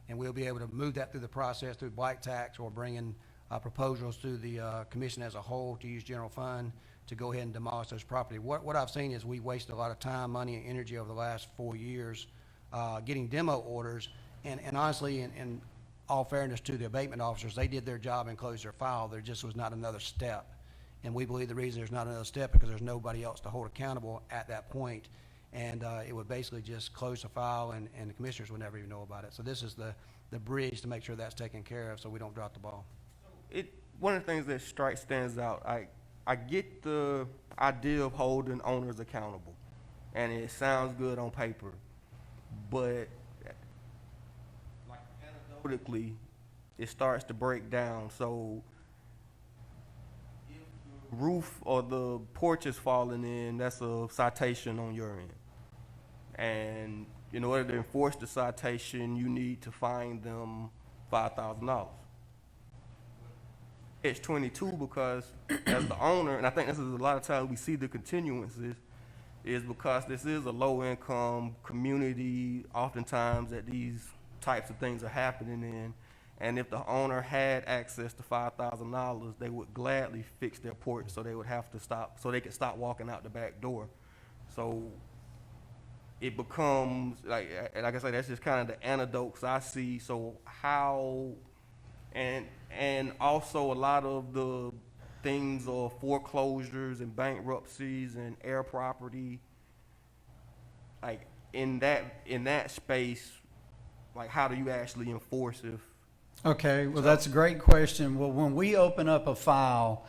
and we'll be able to move that through the process through black tax or bring in proposals through the commission as a whole to use general fund to go ahead and demolish those property. What I've seen is we wasted a lot of time, money, and energy over the last 4 years getting demo orders, and honestly, in all fairness to the abatement officers, they did their job and closed their file. There just was not another step. And we believe the reason there's not another step because there's nobody else to hold accountable at that point. And it would basically just close the file, and the commissioners would never even know about it. So this is the bridge to make sure that's taken care of so we don't drop the ball. One of the things that stands out, I get the idea of holding owners accountable, and it sounds good on paper, but like anecdotally, it starts to break down. So if the roof or the porch is falling in, that's a citation on your end. And in order to enforce the citation, you need to fine them $5,000. It's 22 because as the owner, and I think this is a lot of times we see the continuances, is because this is a low-income community, oftentimes that these types of things are happening in. And if the owner had access to $5,000, they would gladly fix their porch, so they would have to stop, so they could stop walking out the back door. So it becomes, like I say, that's just kind of the anecdotes I see. So how, and also a lot of the things are foreclosures and bankruptcies and air property. Like in that space, like how do you actually enforce if? Okay, well, that's a great question. Well, when we open up a file,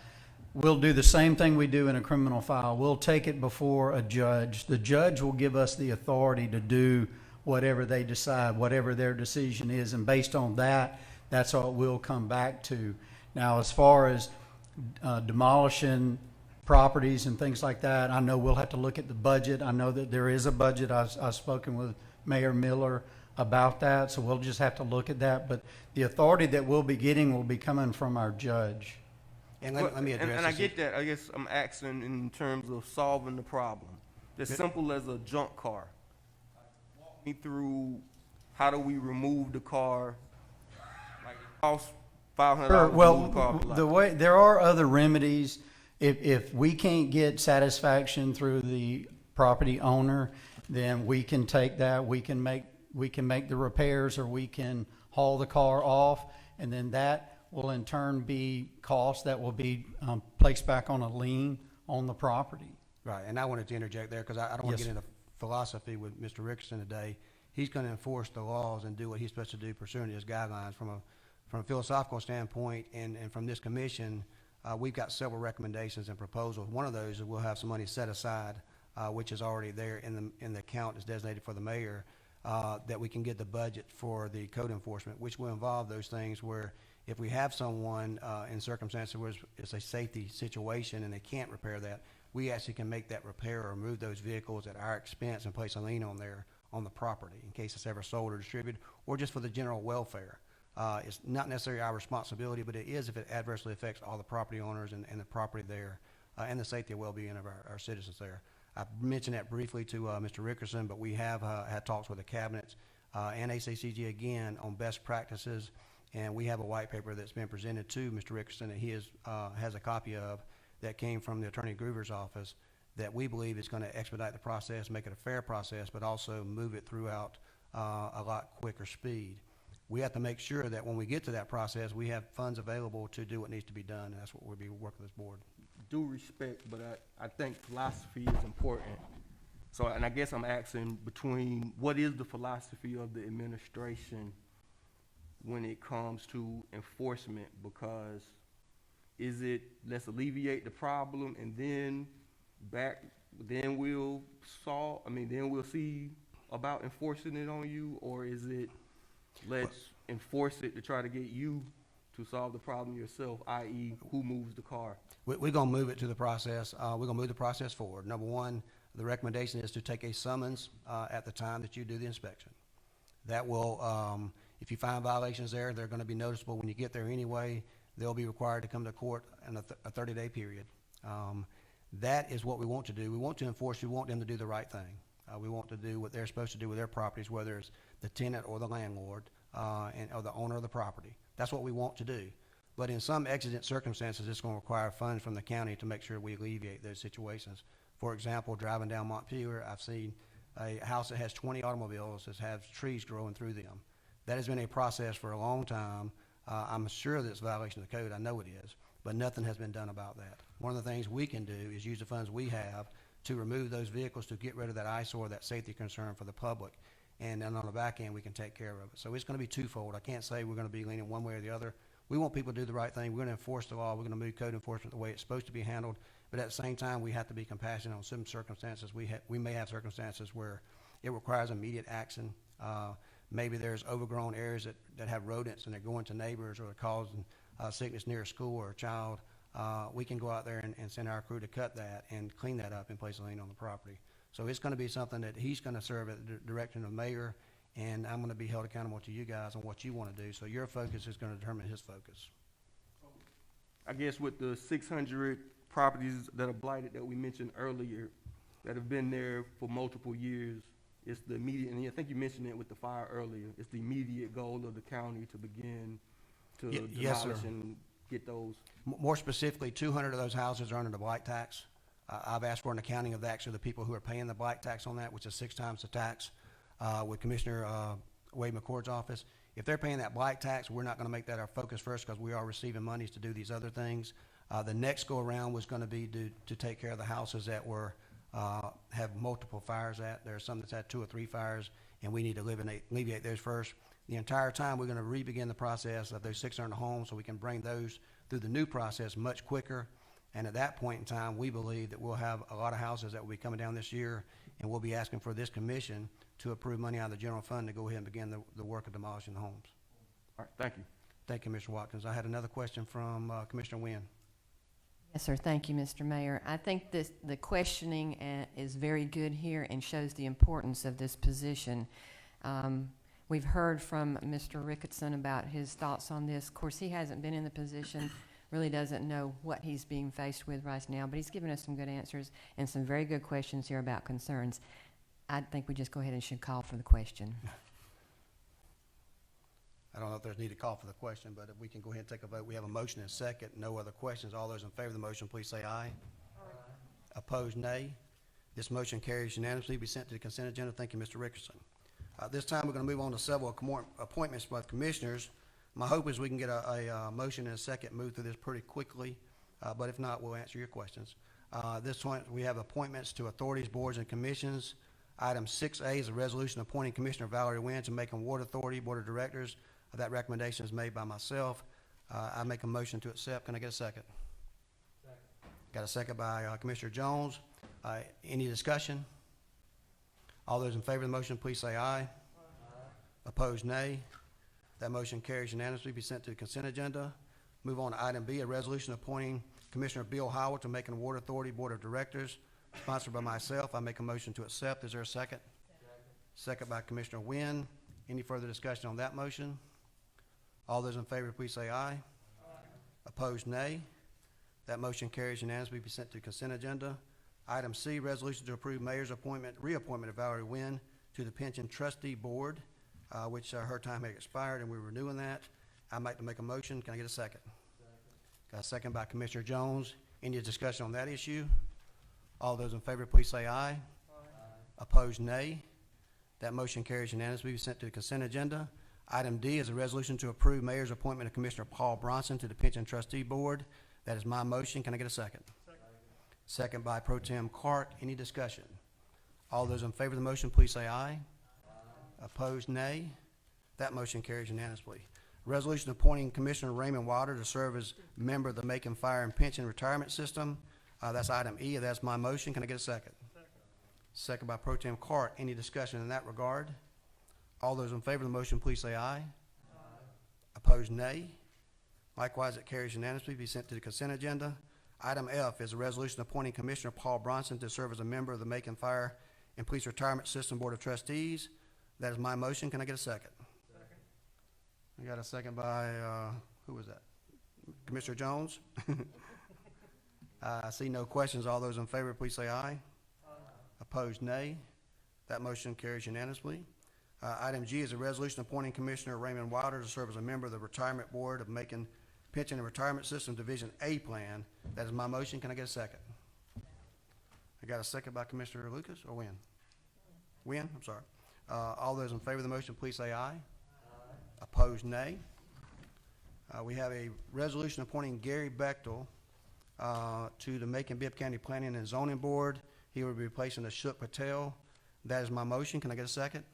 we'll do the same thing we do in a criminal file. We'll take it before a judge. The judge will give us the authority to do whatever they decide, whatever their decision is, and based on that, that's what we'll come back to. Now, as far as demolishing properties and things like that, I know we'll have to look at the budget. I know that there is a budget. I've spoken with Mayor Miller about that, so we'll just have to look at that. But the authority that we'll be getting will be coming from our judge. And let me address and I this. get that. I guess I'm asking in terms of solving the problem. As simple as a junk car. Walk me through how do we remove the car? Like it costs $500 Sure. to remove the car. Well, the way there are other remedies. If we can't get satisfaction through the property owner, then we can take that. We can make the repairs, or we can haul the car off, and then that will in turn be costs that will be placed back on a lien on the property. Right, and I wanted to interject there because I don't want to Yes, get into philosophy with Mr. Richardson today. He's going to enforce the laws and do what he's supposed to do pursuant to his guidelines. From a philosophical standpoint, and from this commission, we've got several recommendations and proposals. One of those is we'll have some money set aside, which is already there in the account that's designated for the mayor, that we can get the budget for the code enforcement, which will involve those things where if we have someone in circumstances where it's a safety situation and they can't repair that, we actually can make that repair or move those vehicles at our expense and place a lien on the property in case it's ever sold or distributed, or just for the general welfare. It's not necessarily our responsibility, but it is if it adversely affects all the property owners and the property there, and the safety and well-being of our citizens there. I mentioned that briefly to Mr. Rickerson, but we have had talks with the cabinets and ACCG again on best practices, and we have a white paper that's been presented to Mr. Rickerson that he has a copy of that came from the Attorney Groover's office that we believe is going to expedite the process, make it a fair process, but also move it throughout a lot quicker speed. We have to make sure that when we get to that process, we have funds available to do what needs to be done, and that's what we'll be working with this board. Due respect, but I think philosophy is important. So, and I guess I'm asking between what is the philosophy of the administration when it comes to enforcement? Because is it let's alleviate the problem and then we'll solve, then we'll see about enforcing it on you, or is it let's enforce it to try to get you to solve the problem yourself, i.e. who moves the car? We're going to move it to the process. We're going to move the process forward. Number one, the recommendation is to take a summons at the time that you do the inspection. That will, If you find violations there, they're gonna be noticeable when you get there anyway. They'll be required to come to court in a 30-day period. That is what we want to do. We want to enforce, we want them to do the right thing. We want to do what they're supposed to do with their properties, whether it's the tenant or the landlord, or the owner of the property. That's what we want to do. But in some exigent circumstances, it's gonna require funds from the county to make sure we alleviate those situations. For example, driving down Montpelier, I've seen a house that has 20 automobiles that has trees growing through them. That has been a process for a long time. I'm sure that it's a violation of the code, I know it is, but nothing has been done about that. One of the things we can do is use the funds we have to remove those vehicles to get rid of that eyesore, that safety concern for the public. And then on the back end, we can take care of it. So it's gonna be twofold. I can't say we're gonna be leaning one way or the other. We want people to do the right thing. We're gonna enforce the law. We're gonna move code enforcement the way it's supposed to be handled. But at the same time, we have to be compassionate on some circumstances. We may have circumstances where it requires immediate action. Maybe there's overgrown areas that have rodents and they're going to neighbors or they're causing sickness near a school or a child. We can go out there and send our crew to cut that and clean that up and place a lien on the property. So it's gonna be something that he's gonna serve at the direction of the mayor, and I'm gonna be held accountable to you guys on what you wanna do. So your focus is gonna determine his focus. I guess with the 600 properties that are blighted that we mentioned earlier, that have been there for multiple years, it's the immediate, and I think you mentioned it with the fire earlier, it's the immediate goal of the county to begin to Yes, sir. demolish and get those. More specifically, 200 of those houses are under the blight tax. I've asked for an accounting of the actually the people who are paying the blight tax on that, which is 6 times the tax, with Commissioner Wade McCord's office. If they're paying that blight tax, we're not gonna make that our focus first because we are receiving monies to do these other things. The next go around was gonna be to take care of the houses that were, have multiple fires at. There are some that's had 2 or 3 fires, and we need to alleviate those first. The entire time, we're gonna re-begin the process of those 600 homes so we can bring those through the new process much quicker. And at that point in time, we believe that we'll have a lot of houses that will be coming down this year, and we'll be asking for this commission to approve money out of the general fund to go ahead and begin the work of demolishing the homes. All right, thank you. Thank you, Commissioner Watkins. I had another question from Commissioner Wynn. Yes, sir. Thank you, Mr. Mayor. I think the questioning is very good here and shows the importance of this position. We've heard from Mr. Ricketson about his thoughts on this. Of course, he hasn't been in the position, really doesn't know what he's being faced with right now, but he's given us some good answers and some very good questions here about concerns. I think we just go ahead and should call for the question. I don't know if there's need to call for the question, but if we can go ahead and take a vote. We have a motion and a second. No other questions. All those in favor of the motion, please say aye. Opposed, nay. This motion carries unanimously. Be sent to the consent agenda. Thank you, Mr. Ricketson. This time, we're going to move on to several appointments by commissioners. My hope is we can get a motion and a second, move through this pretty quickly, but if not, we'll answer your questions. This one, we have appointments to authorities, boards, and commissions. Item 6A is a resolution appointing Commissioner Valerie Wynn to Macon Water Authority Board of Directors. That recommendation is made by myself. I make a motion to accept. Can I get a second? Second. Got a second by Commissioner Jones. Any discussion? All those in favor of the motion, please say aye. Aye. Opposed, nay. That motion carries unanimously. Be sent to the consent agenda. Move on to item B, a resolution appointing Commissioner Bill Howard to Macon Water Authority Board of Directors, sponsored by myself. I make a motion to accept. Is there a second? Second by Commissioner Wynn. Any further discussion on that motion? All those in favor, please say aye. Aye. Opposed, nay. That motion carries unanimously. Be sent to the consent agenda. Item C, resolution to approve mayor's reappointment of Valerie Wynn to the Pension Trustee Board, which her time had expired, and we're renewing that. I'd like to make a motion. Can I get a second? Got a second by Commissioner Jones. Any discussion on that issue? All those in favor, please say aye. Aye. Opposed, nay. That motion carries unanimously. Be sent to the consent agenda. Item D is a resolution to approve mayor's appointment of Commissioner Paul Bronson to the Pension Trustee Board. That is my motion. Can I get a second? Second by Pro Tem Clark. Any discussion? All those in favor of the motion, please say aye. Aye. Opposed, nay. That motion carries unanimously. Resolution appointing Commissioner Raymond Wilder to serve as member of the Macon Fire and Pension Retirement System. That's item E. That's my motion. Can I get a second? Second by Pro Tem Clark. Any discussion in that regard? All those in favor of the motion, please say aye. Aye. Opposed, nay. Likewise, it carries unanimously. Be sent to the consent agenda. Item F is a resolution appointing Commissioner Paul Bronson to serve as a member of the Macon Fire and Police Retirement System Board of Trustees. That is my motion. Can I get a second? I got a second by, who was that? Commissioner Jones? I see no questions. All those in favor, please say aye. Opposed, nay. That motion carries unanimously. Item G is a resolution appointing Commissioner Raymond Wilder to serve as a member of the Retirement Board of Macon Pension and Retirement System Division A Plan. That is my motion. Can I get a second? I got a second by Commissioner Lucas, or Wynn? Wynn, I'm sorry. All those in favor of the motion, please say aye. Opposed, nay. We have a resolution appointing Gary Bechtel to the Macon-Bibb County Planning and Zoning Board. He will be replacing Ashok Patel. That is my motion. Can I get a second?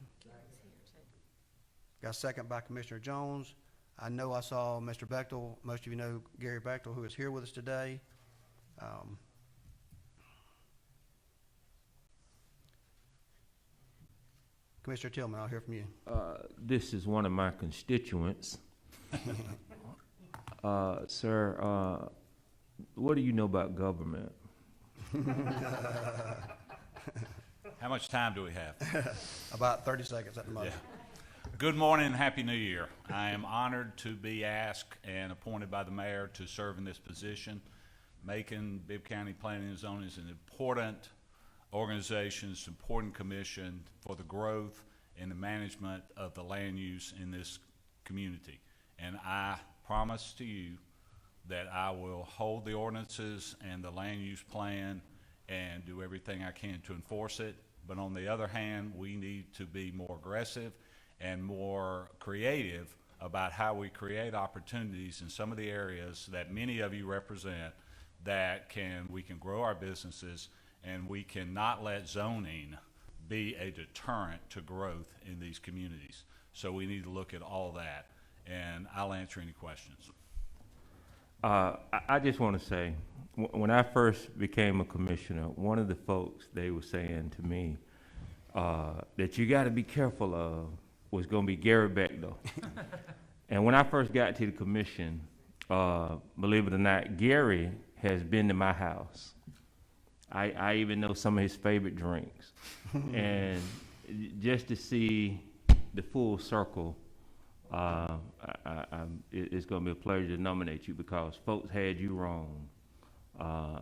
Got a second by Commissioner Jones. I know I saw Mr. Bechtel. Most of you know Gary Bechtel, who is here with us today. Commissioner Tillman, I'll hear from you. This is one of my constituents. Sir, what do you know about government? How much time do we have? About 30 seconds at the most. Good morning and Happy New Year. I am honored to be asked and appointed by the mayor to serve in this position. Macon-Bibb County Planning and Zoning is an important organization, it's an important commission for the growth and the management of the land use in this community. And I promise to you that I will hold the ordinances and the land use plan and do everything I can to enforce it. But on the other hand, we need to be more aggressive and more creative about how we create opportunities in some of the areas that many of you represent that we can grow our businesses, and we cannot let zoning be a deterrent to growth in these communities. So we need to look at all that, and I'll answer any questions. I just want to say, when I first became a commissioner, one of the folks, they were saying to me that you got to be careful of was going to be Gary Bechtel. And when I first got to the commission, believe it or not, Gary has been to my house. I even know some of his favorite drinks. And just to see the full circle, it's going to be a pleasure to nominate you because folks had you wrong.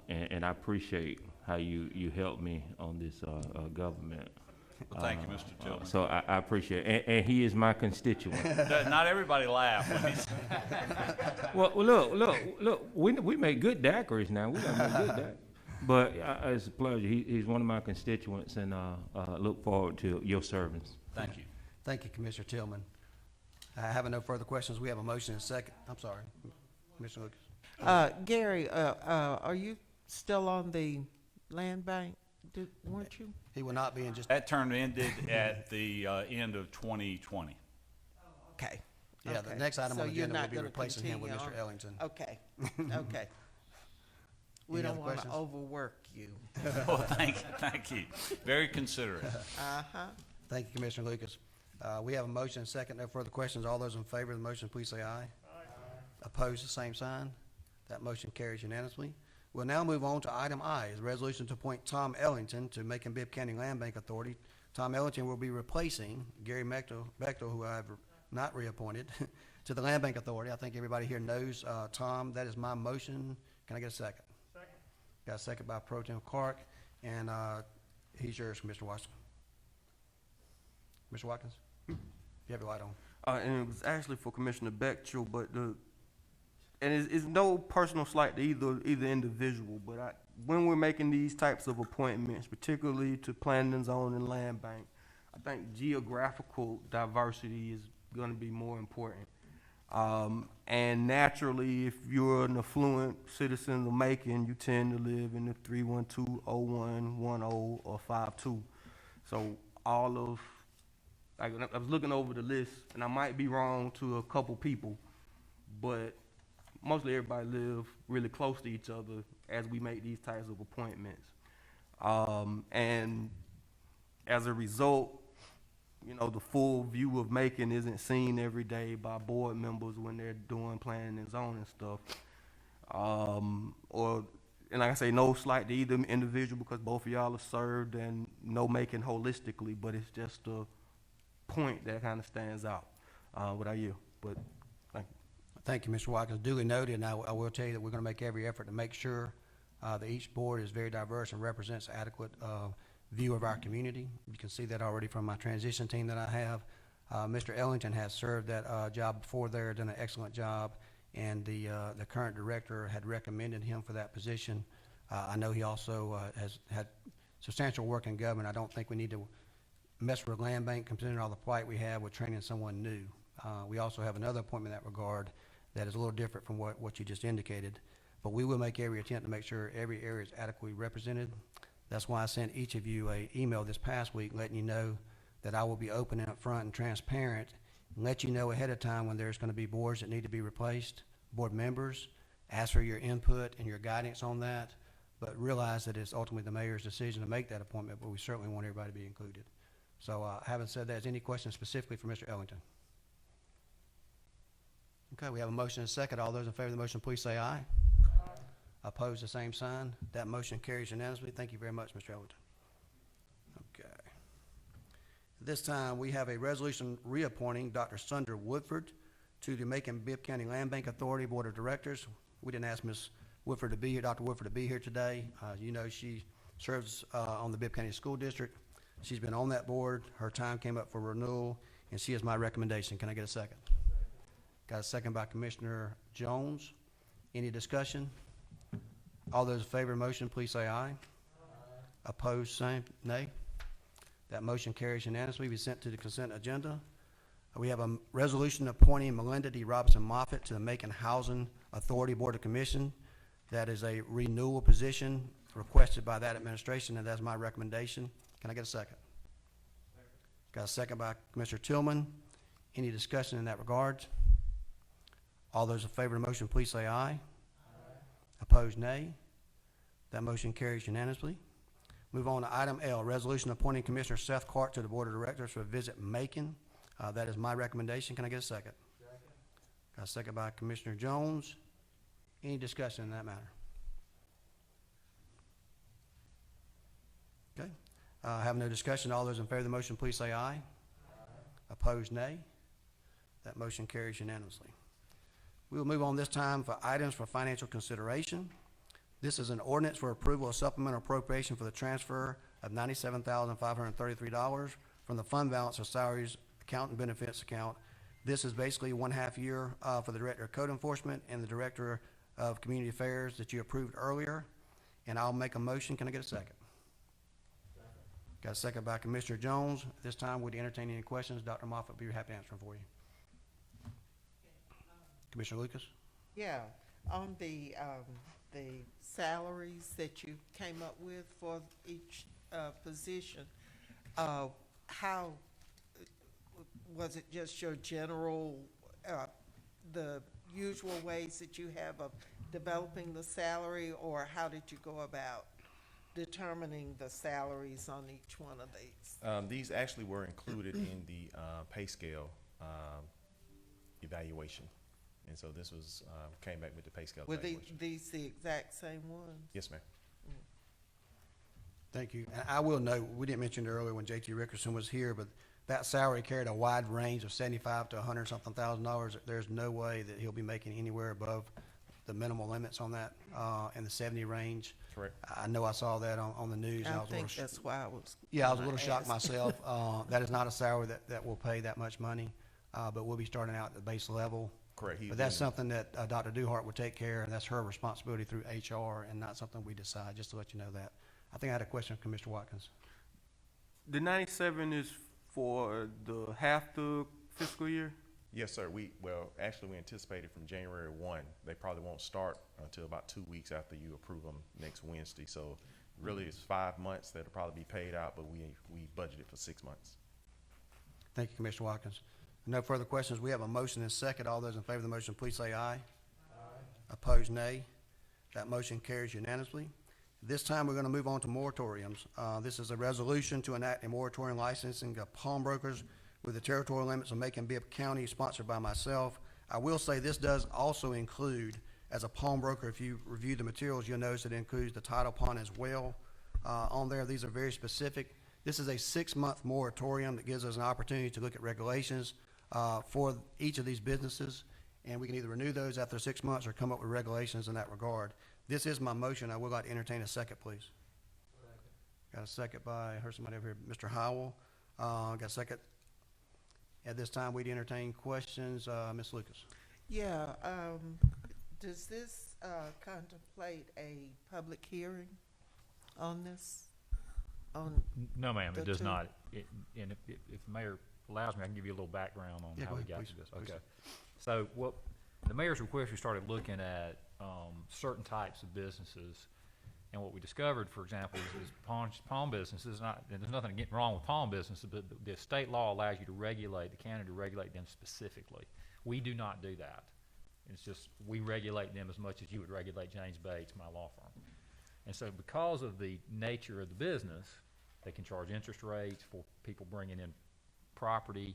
And I appreciate how you helped me on this government. Well, thank you, Mr. Tillman. So I appreciate it. And he is my constituent. Not everybody laughed when he Well, look, we make good daiquiris now. We got make good daiquiris. But it's a pleasure. He's one of my constituents, and look forward to your service. Thank you. Thank you, Commissioner Tillman. Having no further questions, we have a motion and a second. I'm sorry, Commissioner Lucas. Gary, are you still on the land bank? Weren't you? He will not be in just. That term ended at the end of 2020. Okay. Yeah, the next item So on the you're agenda will not be gonna replacing him with continue Mr. on? Ellington. Okay, okay. We Any don't other want to questions? overwork you. Well, thank you. Very considerate. Uh-huh. Thank you, Commissioner Lucas. We have a motion and a second. No further questions. All those in favor of the motion, please say aye. Opposed, the same sign. That motion carries unanimously. We'll now move on to item I, is a resolution to appoint Tom Ellington to Macon-Bibb County Land Bank Authority. Tom Ellington will be replacing Gary Bechtel, who I have not reappointed, to the Land Bank Authority. I think everybody here knows Tom. That is my motion. Can I get a second? Second. Got a second by Pro Tem Clark, and he's yours, Mr. Washington. Mr. Watkins, you have your light on. And it was actually for Commissioner Bechtel, but it's no personal slight to either individual, but when we're making these types of appointments, particularly to planning and zoning and land bank, I think geographical diversity is going to be more important. And naturally, if you're an affluent citizen of Macon, you tend to live in the 312, 01, 10, or 52. So I was looking over the list, and I might be wrong to a couple people, but mostly everybody live really close to each other as we make these types of appointments. And as a result, the full view of Macon isn't seen every day by board members when they're doing planning and zoning stuff. And like I say, no slight to either individual because both of y'all are served and know Macon holistically, but it's just a point that kind of stands out. What are you? but thank you. Thank you, Mr. Watkins. Duly noted, and I will tell you that we're going to make every effort to make sure that each board is very diverse and represents adequate view of our community. You can see that already from my transition team that I have. Mr. Ellington has served that job before there, done an excellent job, and the current director had recommended him for that position. I know he also has had substantial work in government. I don't think we need to mess with land bank considering all the plight we have with training someone new. We also have another appointment in that regard that is a little different from what you just indicated. But we will make every attempt to make sure every area is adequately represented. That's why I sent each of you an email this past week letting you know that I will be open and upfront and transparent and let you know ahead of time when there's going to be boards that need to be replaced, board members, ask for your input and your guidance on that, but realize that it's ultimately the mayor's decision to make that appointment, but we certainly want everybody to be included. So having said that, is any questions specifically for Mr. Ellington? Okay, we have a motion and a second. All those in favor of the motion, please say aye. Opposed, the same sign. That motion carries unanimously. Thank you very much, Mr. Ellington. Okay. At this time, we have a resolution reappointing Dr. Sandra Woodford to the Macon-Bibb County Land Bank Authority Board of Directors. We didn't ask Ms. Woodford to be here, Dr. Woodford to be here today. You know, she serves on the Bibb County School District. She's been on that board. Her time came up for renewal, and she is my recommendation. Can I get a second? Got a second by Commissioner Jones. Any discussion? All those in favor of the motion, please say aye. Opposed, same, nay. That motion carries unanimously. We sent to the consent agenda. We have a resolution appointing Melinda D. Robinson Moffitt to the Macon Housing Authority Board of Commission. That is a renewal position requested by that administration, and that's my recommendation. Can I get a second? Got a second by Commissioner Tillman. Any discussion in that regard? All those in favor of the motion, please say aye. Opposed, nay. That motion carries unanimously. Move on to item L, resolution appointing Commissioner Seth Clark to the Board of Directors for a visit Macon. That is my recommendation. Can I get a second? Got a second by Commissioner Jones. Any discussion in that matter? Okay. Have no discussion. All those in favor of the motion, please say aye. Opposed, nay. That motion carries unanimously. We will move on this time for items for financial consideration. This is an ordinance for approval of supplemental appropriation for the transfer of $97,533 from the fund balance of salaries account and benefits account. This is basically 1/2 year for the Director of Code Enforcement and the Director of Community Affairs that you approved earlier. And I'll make a motion. Can I get a second? Got a second by Commissioner Jones. At this time, would you entertain any questions? Dr. Moffitt will be happy to answer them for you. Commissioner Lucas? Yeah, on the salaries that you came up with for each position, how, was it just your general, the usual ways that you have of developing the salary, or how did you go about determining the salaries on each one of these? These actually were included in the pay scale evaluation. And so this was, came back with the pay scale Were evaluation. these the exact same ones? Yes, ma'am. Thank you. And I will note, we didn't mention it earlier when J.T. Rickerson was here, but that salary carried a wide range of $75,000 to $100-something thousand. There's no way that he'll be making anywhere above the minimal limits on that, in the 70 range. Correct. I know I saw that on the news. And I was a think little that's why I was. Yeah, I was a little shocked ask. myself. That is not a salary that will pay that much money, but we'll be starting out at the base level. Correct. But that's something that Dr. Duhart would take care of, and that's her responsibility through HR and not something we decide, just to let you know that. I think I had a question from Mr. Watkins. The 97 is for the half the fiscal year? Yes, sir. Well, actually, we anticipated from January 1. They probably won't start until about 2 weeks after you approve them next Wednesday. So really, it's 5 months that'll probably be paid out, but we budgeted for 6 months. Thank you, Commissioner Watkins. No further questions. We have a motion and a second. All those in favor of the motion, please say aye. Aye. Opposed, nay. That motion carries unanimously. This time, we're going to move on to moratoriums. This is a resolution to enact a moratorium licensing of pawnbrokers with the territorial limits of Macon-Bibb County, sponsored by myself. I will say this does also include, as a pawnbroker, if you review the materials, you'll notice it includes the title pawn as well. On there, these are very specific. This is a 6-month moratorium that gives us an opportunity to look at regulations for each of these businesses, and we can either renew those after 6 months or come up with regulations in that regard. This is my motion. I would like to entertain a second, please. Got a second by, I heard somebody over here, Mr. Howell. Got a second. At this time, we'd entertain questions. Ms. Lucas. Yeah, does this contemplate a public hearing on this? No, ma'am, the it does two? not. And if the mayor allows me, I can give you a little background on Yeah, how go we ahead, got please, to this. please. Okay. So what, the mayor's request, we started looking at certain types of businesses. And what we discovered, for example, is pawn businesses, and there's nothing wrong with pawn businesses, but the state law allows you to regulate, the county to regulate them specifically. We do not do that. It's just, we regulate them as much as you would regulate James Bates, my law firm. And so because of the nature of the business, they can charge interest rates for people bringing in property.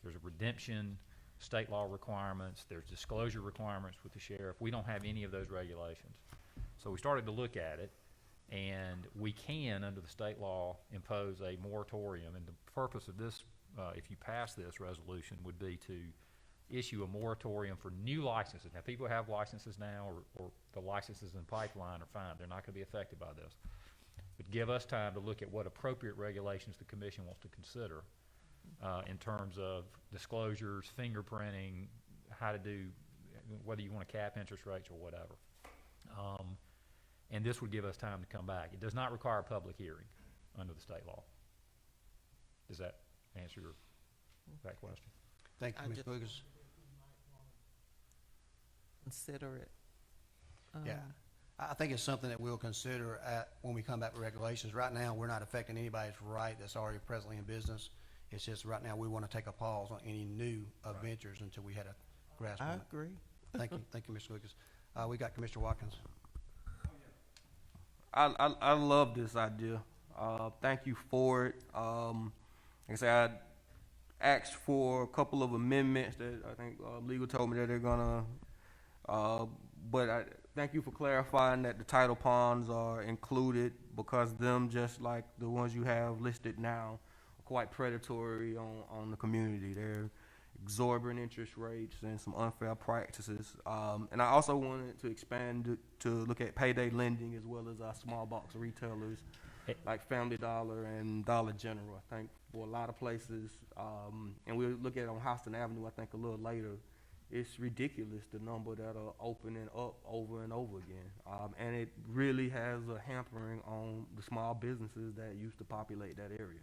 There's a redemption, state law requirements, there's disclosure requirements with the sheriff. We don't have any of those regulations. So we started to look at it, and we can, under the state law, impose a moratorium. And the purpose of this, if you pass this resolution, would be to issue a moratorium for new licenses. Now, people have licenses now, or the licenses in pipeline are fine. They're not going to be affected by this. But give us time to look at what appropriate regulations the commission wants to consider in terms of disclosures, fingerprinting, how to do, whether you want to cap interest rates or whatever. And this would give us time to come back. It does not require a public hearing under the state law. Does that answer that question? Thank you, I Ms. just- Lucas. Consider it. Yeah, I think it's something that we'll consider when we come back with regulations. Right now, we're not affecting anybody's right that's already presently in business. It's just right now, we want to take a pause on any new ventures until we had a grasp on I it. agree. Thank you, Mr. Lucas. We got Commissioner Watkins. I love this idea. Thank you for it. Like I said, I asked for a couple of amendments that I think legal told me that they're gonna. But I thank you for clarifying that the title ponds are included, because them, just like the ones you have listed now, are quite predatory on the community. They're exorbitant interest rates and some unfair practices. And I also wanted to expand to look at payday lending as well as our small box retailers like Family Dollar and Dollar General. I think for a lot of places, and we'll look at it on Houston Avenue, I think a little later, it's ridiculous the number that are opening up over and over again. And it really has a hampering on the small businesses that used to populate that area.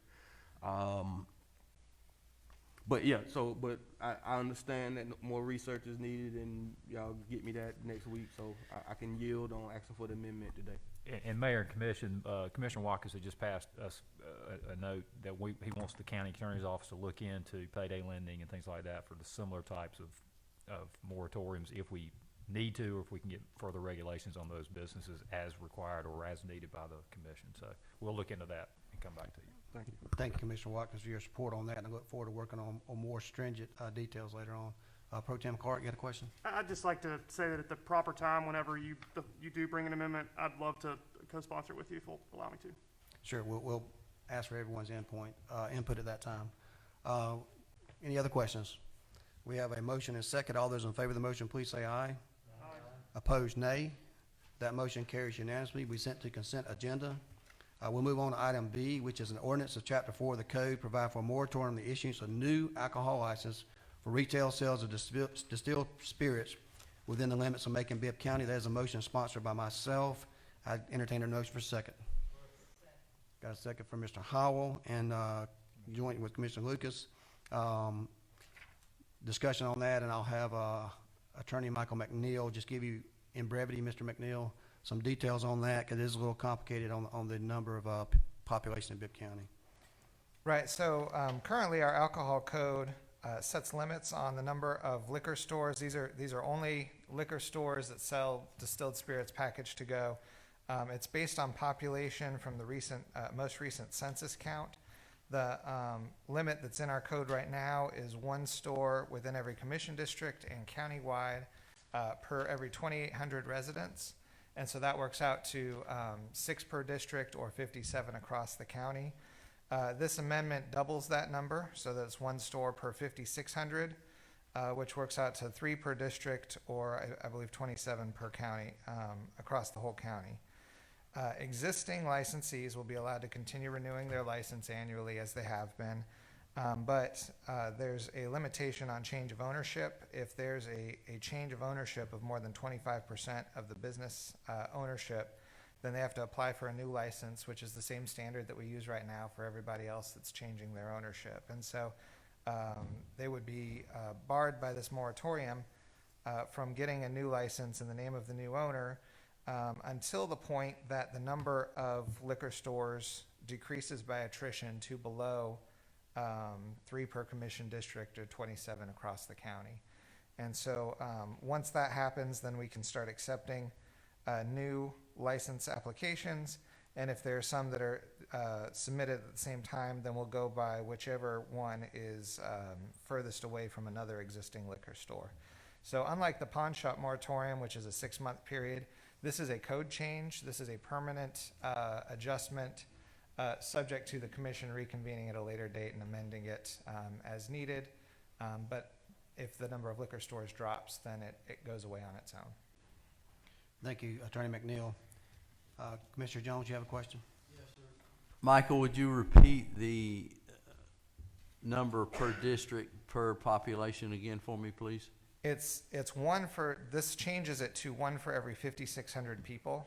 But yeah, but I understand that more research is needed, and y'all get me that next week, so I can yield on asking for the amendment today. And Mayor and Commission, Commissioner Watkins had just passed us a note that he wants the county attorney's office to look into payday lending and things like that for the similar types of moratoriums if we need to, or if we can get further regulations on those businesses as required or as needed by the commission. So we'll look into that and come back to you. Thank you. Thank you, Commissioner Watkins, for your support on that, and I look forward to working on more stringent details later on. Pro Tem Clark, you got a question? I'd just like to say that at the proper time, whenever you do bring an amendment, I'd love to co-sponsor it with you if you'll allow me to. Sure, we'll ask for everyone's input at that time. Any other questions? We have a motion and second. All those in favor of the motion, please say aye. Aye. Opposed, nay. That motion carries unanimously. We sent to consent agenda. We'll move on to item B, which is an ordinance of Chapter 4 of the Code, provide for a moratorium on the issuance of new alcohol license for retail sales of distilled spirits within the limits of Macon-Bibb County. That is a motion sponsored by myself. I entertain a motion for second. Got a second from Mr. Howell, and joint with Commissioner Lucas. Discussion on that, and I'll have Attorney Michael McNeil just give you, in brevity, Mr. McNeil, some details on that, because it is a little complicated on the number of population in Bibb County. Right, so currently our alcohol code sets limits on the number of liquor stores. These are only liquor stores that sell distilled spirits packaged to go. It's based on population from the most recent census count. The limit that's in our code right now is 1 store within every commission district and countywide per every 2,800 residents. And so that works out to 6 per district or 57 across the county. This amendment doubles that number, so that it's one store per 5,600, which works out to 3 per district, or I believe 27 per county, across the whole county. Existing licensees will be allowed to continue renewing their license annually as they have been, but there's a limitation on change of ownership. If there's a change of ownership of more than 25% of the business ownership, then they have to apply for a new license, which is the same standard that we use right now for everybody else that's changing their ownership. And so they would be barred by this moratorium from getting a new license in the name of the new owner until the point that the number of liquor stores decreases by attrition to below 3 per commission district or 27 across the county. And so once that happens, then we can start accepting new license applications. And if there are some that are submitted at the same time, then we'll go by whichever one is furthest away from another existing liquor store. So unlike the pawn shop moratorium, which is a 6-month period, this is a code change. This is a permanent adjustment subject to the commission reconvening at a later date and amending it as needed. But if the number of liquor stores drops, then it goes away on its own. Thank you, Attorney McNeil. Commissioner Jones, you have a question? Yes, sir. Michael, would you repeat the number per district per population again for me, please? It's one for, this changes it to 1 for every 5,600 people,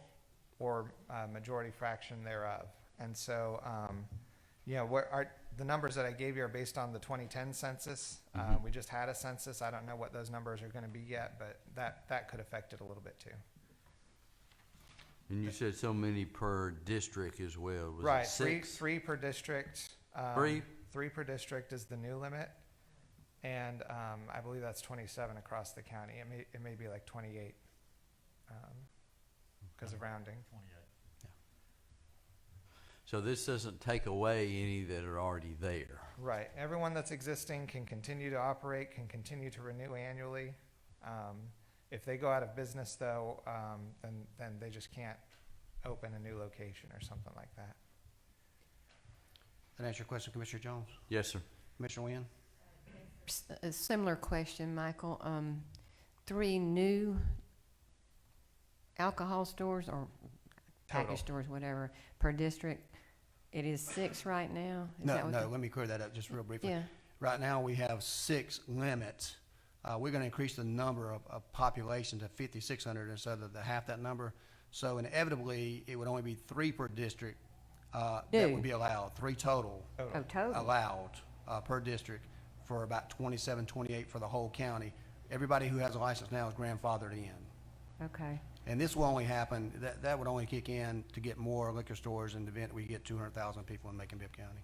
or majority fraction thereof. And so, you know, the numbers that I gave you are based on the 2010 census. We just had a census. I don't know what those numbers are going to be yet, but that could affect it a little bit too. And you said so many per district as well. Was Right, it 6? three per district. 3? 3 per district is the new limit. And I believe that's 27 across the county. It may be like 28 because of rounding. 28. So this doesn't take away any that are already there. Right. Everyone that's existing can continue to operate, can continue to renew annually. If they go out of business, though, then they just can't open a new location or something like that. That answer your question, Commissioner Jones? Yes, sir. Commissioner Wynn? A similar question, Michael. 3 new alcohol stores or Total. package stores, whatever, per district. It is 6 right now? Is that what No, the- let me clear that up just real briefly. Yeah. Right now, we have 6 limits. We're going to increase the number of population to 5,600 instead of the half that number. So inevitably, it would only be 3 per district that would be allowed, 3 total. Oh, total? Allowed per district for about 27, 28 for the whole county. Everybody who has a license now is grandfathered in. Okay. And this will only happen, that would only kick in to get more liquor stores in the event we get 200,000 people in Macon-Bibb County.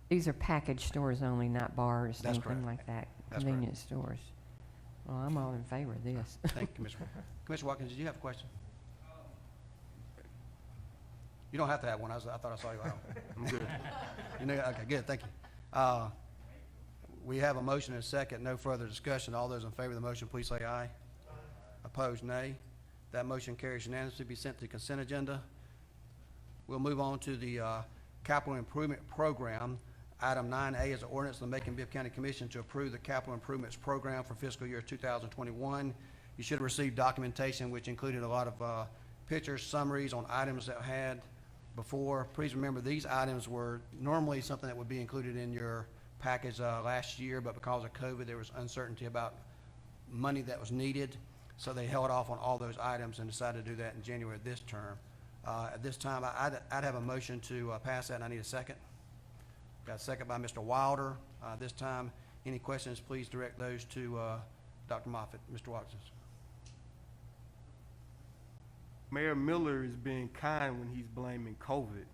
These are package stores only, not bars, That's anything correct. like that? That's Convenience stores. Well, I'm all in favor of this. Thank you, Commissioner. Commissioner Watkins, did you have a question? You don't have to have one. I thought I saw you out. I'm good. You know, okay, good. Thank you. We have a motion and a second. No further discussion. All those in favor of the motion, please say aye. Opposed, nay. That motion carries unanimously. Be sent to the consent agenda. We'll move on to the capital improvement program. Item 9A is an ordinance of the Macon-Bibb County Commission to approve the capital improvements program for fiscal year 2021. You should have received documentation which included a lot of pictures, summaries on items that had before. Please remember, these items were normally something that would be included in your package last year, but because of COVID, there was uncertainty about money that was needed. So they held off on all those items and decided to do that in January of this term. At this time, I'd have a motion to pass that, and I need a second. Got a second by Mr. Wilder. This time, any questions, please direct those to Dr. Moffitt. Mr. Watkins. Mayor Miller is being kind when he's blaming COVID,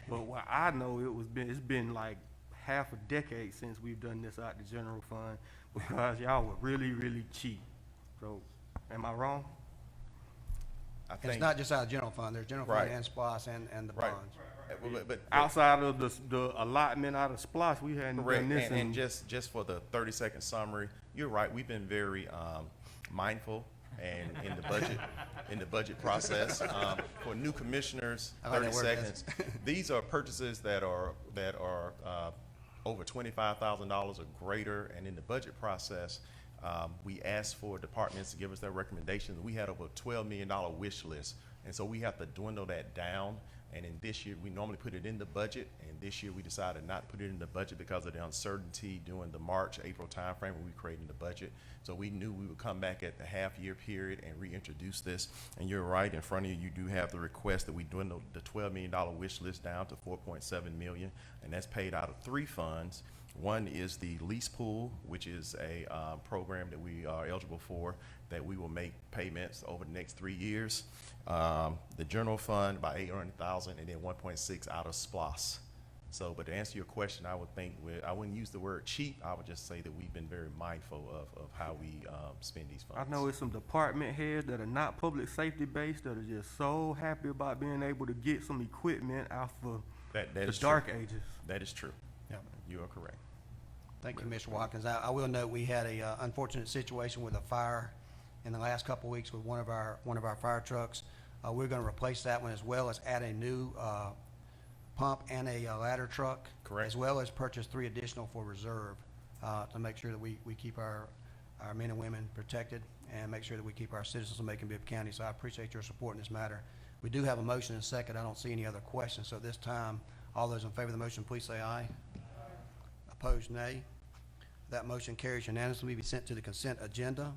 but what I know it's been like half a decade since we've done this out the general fund because y'all were really, really cheap. So, am I wrong? I It's think, not just out of general fund. There's general fund Right. and SPOS and the right. bonds. But Outside of the allotment out of SPLOST, we hadn't correct, done this. and just for the 30-second summary, you're right. We've been very mindful And in the budget process, for new commissioners, I like 30 that word, seconds. These are purchases that are over $25,000 or greater, and in the budget process, we asked for departments to give us their recommendations. We had over a $12 million wish list, and so we have to dwindle that down. And in this year, we normally put it in the budget, and this year we decided not to put it in the budget because of the uncertainty during the March, April timeframe when we created the budget. So we knew we would come back at the half-year period and reintroduce this. And you're right, in front of you, you do have the request that we dwindle the $12 million wish list down to $4.7 million, and that's paid out of 3 funds. One is the lease pool, which is a program that we are eligible for, that we will make payments over the next 3 years. The general fund by $800,000, and then 1.6 out of SPLOS. So, but to answer your question, I would think I wouldn't use the word cheap. I would just say that we've been very mindful of how we spend these funds. I know it's some department heads that are not public safety based that are just so happy about being able to get some equipment out of that the is dark true. ages. That is true. Yeah. You are correct. Thank you, Mr. Watkins. I will note we had a unfortunate situation with a fire in the last couple of weeks with one of our fire trucks. We're going to replace that one as well as add a new pump and a ladder truck. Correct. As well as purchase 3 additional for reserve to make sure that we keep our men and women protected and make sure that we keep our citizens of Macon-Bibb County. So I appreciate your support in this matter. We do have a motion and a second. I don't see any other questions. So at this time, all those in favor of the motion, please say aye. Opposed, nay. That motion carries unanimously. Be sent to the consent agenda.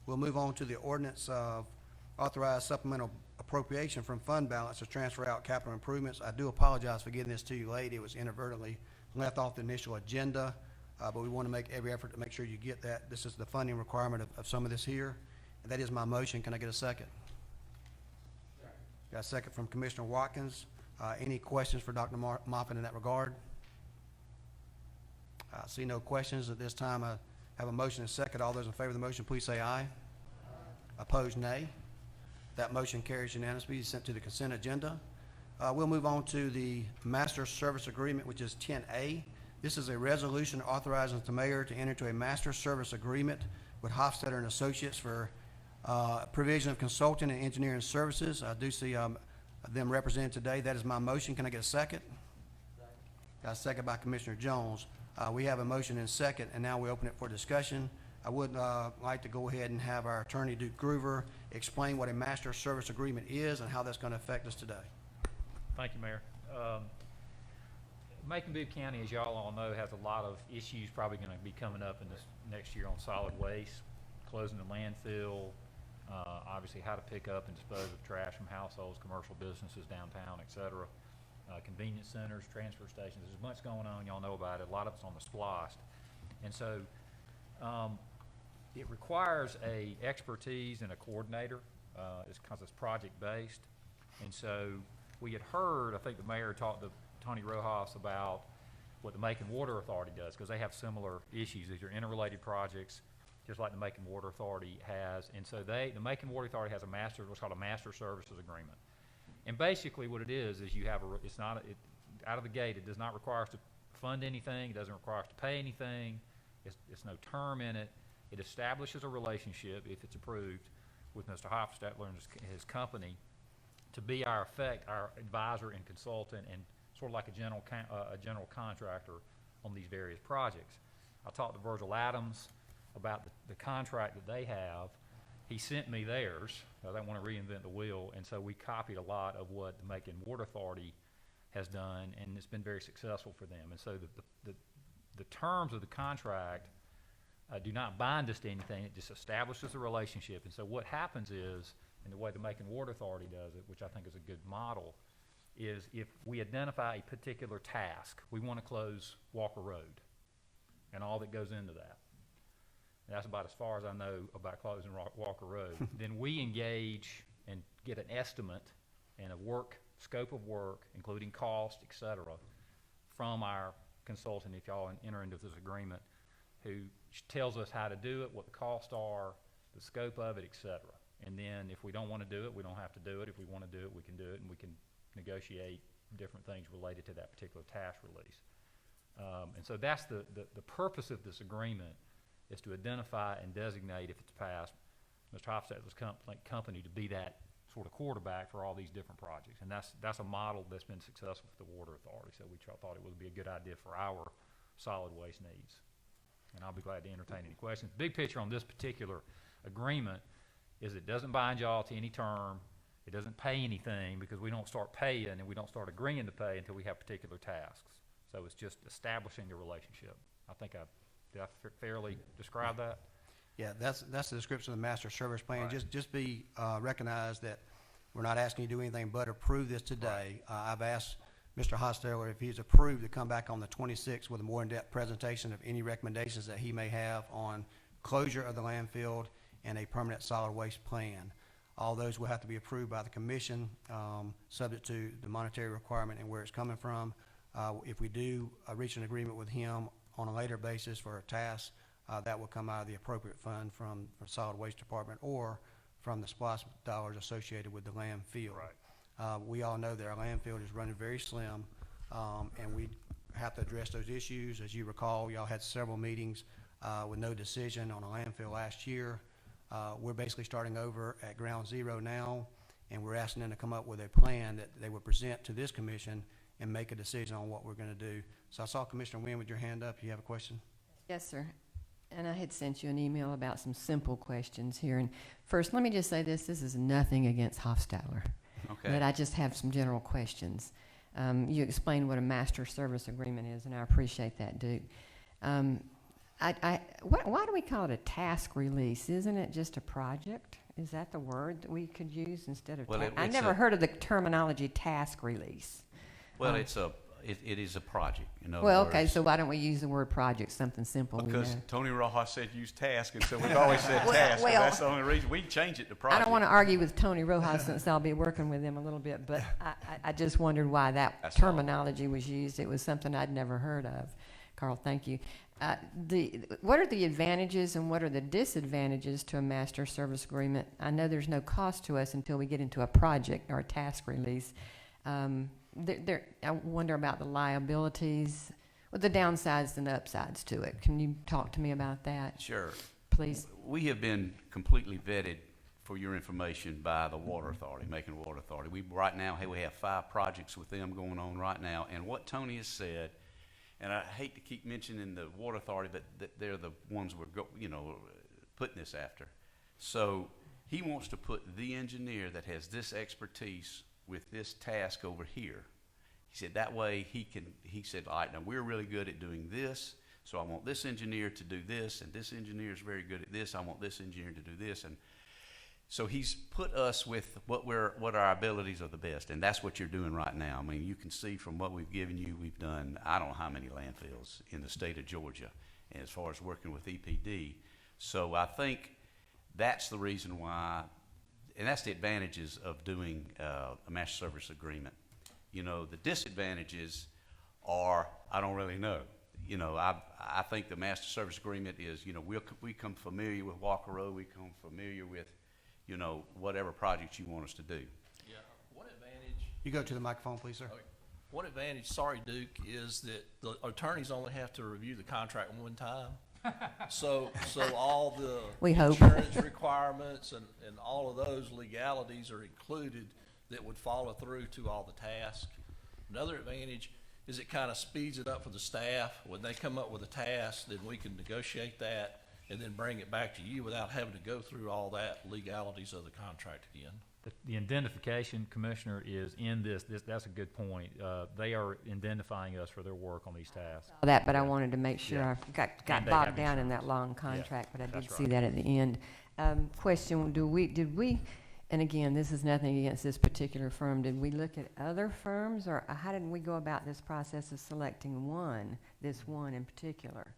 We'll move on to the ordinance of authorized supplemental appropriation from fund balance to transfer out capital improvements. I do apologize for getting this to you late. It was inadvertently left off the initial agenda, but we want to make every effort to make sure you get that. This is the funding requirement of some of this here. And that is my motion. Can I get a second? Got a second from Commissioner Watkins. Any questions for Dr. Moffitt in that regard? I see no questions at this time. I have a motion and a second. All those in favor of the motion, please say aye. Opposed, nay. That motion carries unanimously. Sent to the consent agenda. We'll move on to the master service agreement, which is 10A. This is a resolution authorizing the mayor to enter into a master service agreement with Hofstadter and Associates for provision of consulting and engineering services. I do see them represented today. That is my motion. Can I get a second? Got a second by Commissioner Jones. We have a motion and a second, and now we open it for discussion. I would like to go ahead and have our attorney, Duke Groover, explain what a master service agreement is and how that's going to affect us today. Thank you, Mayor. Macon-Bibb County, as y'all all know, has a lot of issues probably going to be coming up in this next year on solid waste, closing the landfill, obviously how to pick up and dispose of trash from households, commercial businesses downtown, et cetera. Convenience centers, transfer stations. There's much going on. Y'all know about it. A lot of it's on the SPLOST. And so it requires a expertise and a coordinator because it's project-based. And so we had heard, I think the mayor talked to Tony Rojas about what the Macon Water Authority does because they have similar issues. These are interrelated projects, just like the Macon Water Authority has. And so the Macon Water Authority has what's called a master services agreement. And basically what it is you have out of the gate, it does not require us to fund anything. It doesn't require us to pay anything. It's no term in it. It establishes a relationship, if it's approved, with Mr. Hofstadter and his company to be our advisor and consultant and sort of like a general contractor on these various projects. I talked to Virgil Adams about the contract that they have. He sent me theirs. I don't want to reinvent the wheel, and so we copied a lot of what the Macon Water Authority has done, and it's been very successful for them. And so the terms of the contract do not bind us to anything. It just establishes a relationship. And so what happens is, and the way the Macon Water Authority does it, which I think is a good model, is if we identify a particular task, we want to close Walker Road and all that goes into that. And that's about as far as I know about closing Walker Road. Then we engage and get an estimate and a scope of work, including cost, et cetera, from our consultant, if y'all enter into this agreement, who tells us how to do it, what the costs are, the scope of it, et cetera. And then if we don't want to do it, we don't have to do it. If we want to do it, we can do it, and we can negotiate different things related to that particular task release. And so that's the purpose of this agreement, is to identify and designate, if it's passed, Mr. Hofstadter's company to be that sort of quarterback for all these different projects. And that's a model that's been successful for the Water Authority, so we thought it would be a good idea for our solid waste needs. And I'll be glad to entertain any questions. Big picture on this particular agreement is it doesn't bind y'all to any term. It doesn't pay anything because we don't start paying and we don't start agreeing to pay until we have particular tasks. So it's just establishing the relationship. I think did I fairly describe that? Yeah, that's the description of the master service plan. Right. Just be recognized that we're not asking you to do anything but approve this today. I've asked Mr. Hostetler if he's approved to come back on the 26th with a more in-depth presentation of any recommendations that he may have on closure of the landfill and a permanent solid waste plan. All those will have to be approved by the commission, subject to the monetary requirement and where it's coming from. If we do reach an agreement with him on a later basis for a task, that will come out of the appropriate fund from solid waste department or from the SPOS dollars associated with the landfill. Right. We all know that our landfill is running very slim, and we have to address those issues. As you recall, y'all had several meetings with no decision on a landfill last year. We're basically starting over at ground zero now, and we're asking them to come up with a plan that they would present to this commission and make a decision on what we're going to do. So I saw Commissioner Wynn with your hand up. You have a question? Yes, sir. And I had sent you an email about some simple questions here. And first, let me just say this is nothing against Hofstadter. Okay. But I just have some general questions. You explained what a master service agreement is, and I appreciate that, Duke. Why do we call it a task release? Isn't it just a project? Is that the word that we could use instead of? Well, I never heard of the terminology task release. Well, it is a project, in other Well, okay, words. so why don't we use the word project, something simple? Because we know. Tony Rojas said use task, and so we've always said task, and that's the only reason. We can change it to project. I don't want to argue with Tony Rojas since I'll be working with him a little bit, but I just wondered why that That's all. terminology was used. It was something I'd never heard of. Carl, thank you. What are the advantages and what are the disadvantages to a master service agreement? I know there's no cost to us until we get into a project or a task release. I wonder about the liabilities, with the downsides and the upsides to it. Can you talk to me about that, Sure. please? We have been completely vetted, for your information, by the Water Authority, Macon Water Authority. Right now, we have 5 projects with them going on right now, and what Tony has said, and I hate to keep mentioning the Water Authority, but they're the ones we're putting this after. So he wants to put the engineer that has this expertise with this task over here. He said that way he said, all right, now we're really good at doing this, so I want this engineer to do this, and this engineer is very good at this, I want this engineer to do this. And so he's put us with what our abilities are the best, and that's what you're doing right now. I mean, you can see from what we've given you, we've done, I don't know how many landfills in the state of Georgia, and as far as working with EPD. So I think that's the reason why, and that's the advantages of doing a master service agreement. The disadvantages are, I don't really know. I think the master service agreement is, we come familiar with Walker Road, we come familiar with, whatever projects you want us to do. Yeah, one advantage. You go to the microphone, please, sir. Okay. One advantage, sorry, Duke, is that the attorneys only have to review the contract one time. So all the We hope. insurance requirements and all of those legalities are included that would follow through to all the tasks. Another advantage is it kind of speeds it up for the staff. When they come up with a task, then we can negotiate that and then bring it back to you without having to go through all that legalities of the contract again. The indemnification, Commissioner, is in this. That's a good point. They are indemnifying us for their work on these tasks. But I wanted to make sure Yeah. I got And they bogged have down in insurance. that long contract, but I did that's see right. that at the end. Question, did we, and again, this is nothing against this particular firm, did we look at other firms, or how did we go about this process of selecting this one in particular?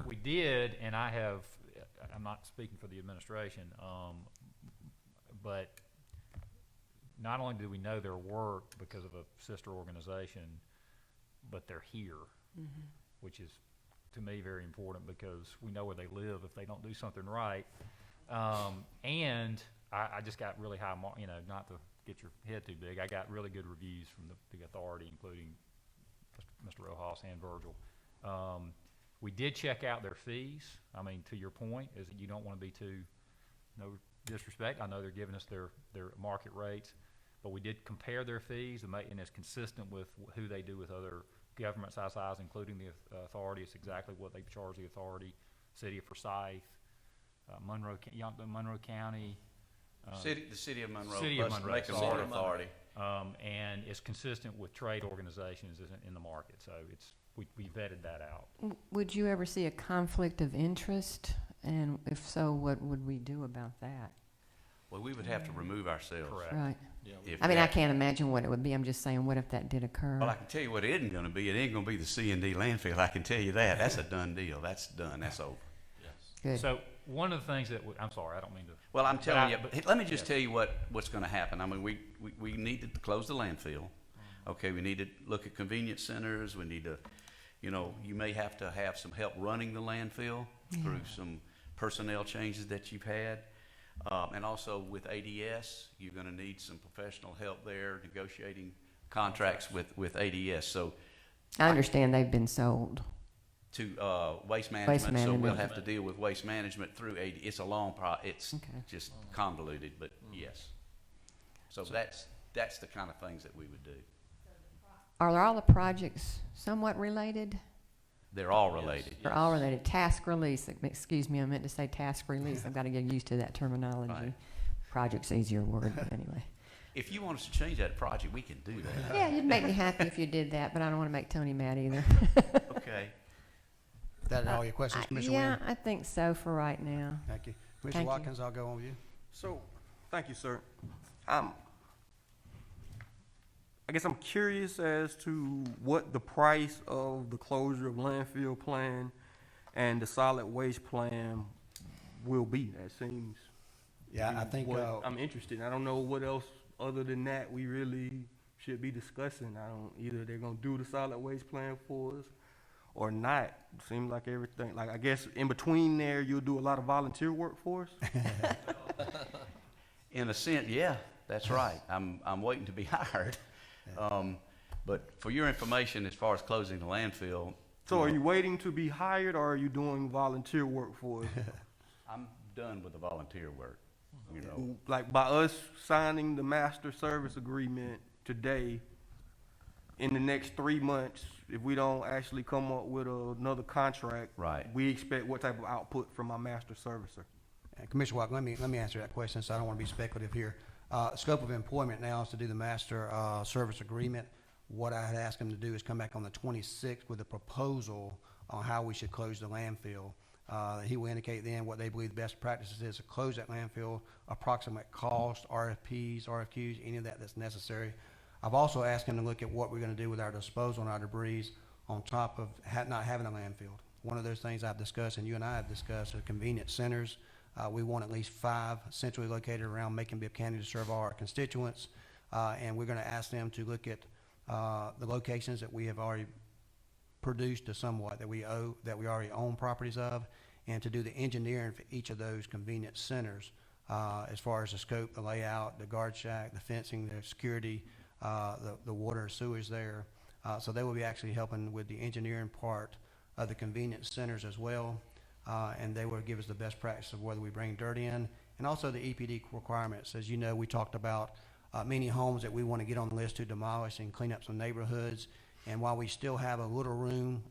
We did, and I'm not speaking for the administration, but not only do we know their work because of a sister organization, but they're here, which is, to me, very important because we know where they live if they don't do something right. And I just got really high, not to get your head too big, I got really good reviews from the authority, including Mr. Rojas and Virgil. We did check out their fees. I mean, to your point, is that you don't want to be too, no disrespect. I know they're giving us their market rates, but we did compare their fees and it's consistent with who they do with other governments our size, including the authority. It's exactly what they charge the authority, City of Forsyth, Monroe County. The city of Monroe. City of plus Monroe, Macon sorry. Water Authority. And it's consistent with trade organizations in the market, so we vetted that out. Would you ever see a conflict of interest? And if so, what would we do about that? Well, we would have to remove ourselves. Correct. Right. Yeah, If I mean, I that- can't imagine what it would be. I'm just saying, what if that did occur? Well, I can tell you what it isn't going to be. It ain't going to be the C&D landfill. I can tell you that. That's a done deal. That's done. That's over. Good. So one of the things that, I'm sorry, I don't mean to. Well, I'm telling you, but- let me just tell you what's going to happen. I mean, we need to close the landfill. Okay, we need to look at convenience centers. We need to, you may have to have some help running the landfill through some personnel changes that you've had. And also with ADS, you're going to need some professional help there negotiating contracts with ADS. So I understand they've been sold. to waste management, so we'll management. have to deal with waste management through AD. It's a long it's just convoluted, but yes. So that's the kind of things that we would do. Are all the projects somewhat related? They're all related. They're all related. Task release, excuse me, I meant to say task release. I've got to get used to that terminology. Right. Project's easier word, but anyway. If you want us to change that project, we can do that. Yeah, you'd make me happy if you did that, but I don't want to make Tony mad either. Okay. That all your questions, Commissioner Yeah, Wynn? I think so for right now. Thank you. Thank Commissioner you. Watkins, I'll go on with you. So, thank you, sir. I guess I'm curious as to what the price of the closure of landfill plan and the solid waste plan will be. That seems. Yeah, I think, what I'm interested in. I don't know what else other than that we really should be discussing. Either they're gonna do the solid waste plan for us or not. Seems like everything, I guess in between there, you'll do a lot of volunteer work for us? In a sense, yeah, that's right. I'm waiting to be hired. But for your information, as far as closing the landfill. So are you waiting to be hired or are you doing volunteer work for us? I'm done with the volunteer work, Like by us signing the master service agreement today, in the next 3 months, if we don't actually come up with another contract, Right. we expect what type of output from our master servicer? Commissioner Watkins, let me answer that question, so I don't want to be speculative here. Scope of employment now is to do the master service agreement. What I had asked him to do is come back on the 26th with a proposal on how we should close the landfill. He will indicate then what they believe the best practices is to close that landfill, approximate cost, RFPs, RFQs, any of that that's necessary. I've also asked him to look at what we're going to do with our disposal and our debris on top of not having a landfill. One of those things I've discussed, and you and I have discussed, are convenience centers. We want at least 5 centrally located around Macon-Bibb County to serve all our constituents. And we're going to ask them to look at the locations that we have already produced to somewhat, that we already own properties of, and to do the engineering for each of those convenience centers as far as the scope, the layout, the guard shack, the fencing, the security, the water and sewage there. So they will be actually helping with the engineering part of the convenience centers as well. And they will give us the best practice of whether we bring dirt in, and also the EPD requirements. As you know, we talked about many homes that we want to get on the list to demolish and clean up some neighborhoods. And while we still have a little room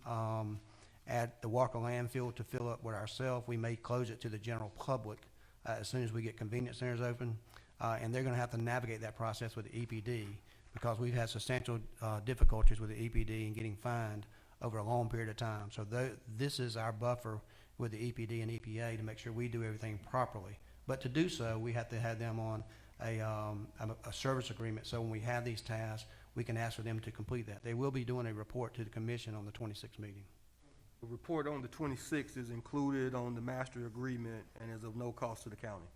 at the Walker landfill to fill up with ourselves, we may close it to the general public as soon as we get convenience centers open. And they're going to have to navigate that process with the EPD, because we've had substantial difficulties with the EPD and getting fined over a long period of time. So this is our buffer with the EPD and EPA to make sure we do everything properly. But to do so, we have to have them on a service agreement, so when we have these tasks, we can ask for them to complete that. They will be doing a report to the commission on the 26th meeting. The report on the 26th is included on the master agreement and is of no cost to the county.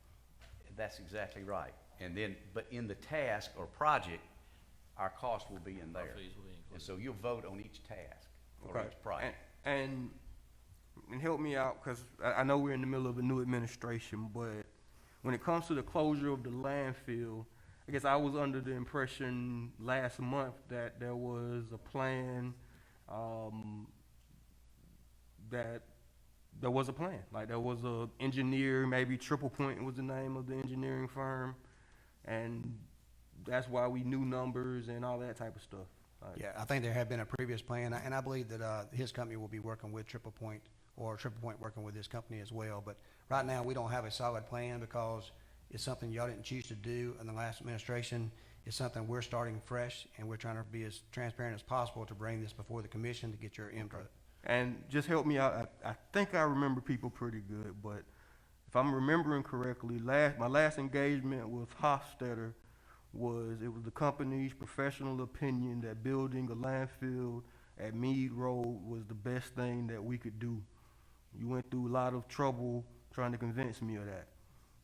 That's exactly right. And then, but in the task or project, our cost will be in there. Our fees will be included. And so you'll vote on each task or Okay. each project. And help me out, because I know we're in the middle of a new administration, but when it comes to the closure of the landfill, I guess I was under the impression last month that there was a plan that there was a plan. Like there was a engineer, maybe Triple Point was the name of the engineering firm, and that's why we knew numbers and all that type of stuff. Like, Yeah, I think there had been a previous plan, and I believe that his company will be working with Triple Point, or Triple Point working with his company as well. But right now, we don't have a solid plan because it's something y'all didn't choose to do in the last administration. It's something we're starting fresh, and we're trying to be as transparent as possible to bring this before the commission to get your input. And just help me out. I think I remember people pretty good, but if I'm remembering correctly, my last engagement with Hofstadter was the company's professional opinion that building a landfill at Meade Road was the best thing that we could do. You went through a lot of trouble trying to convince me of that.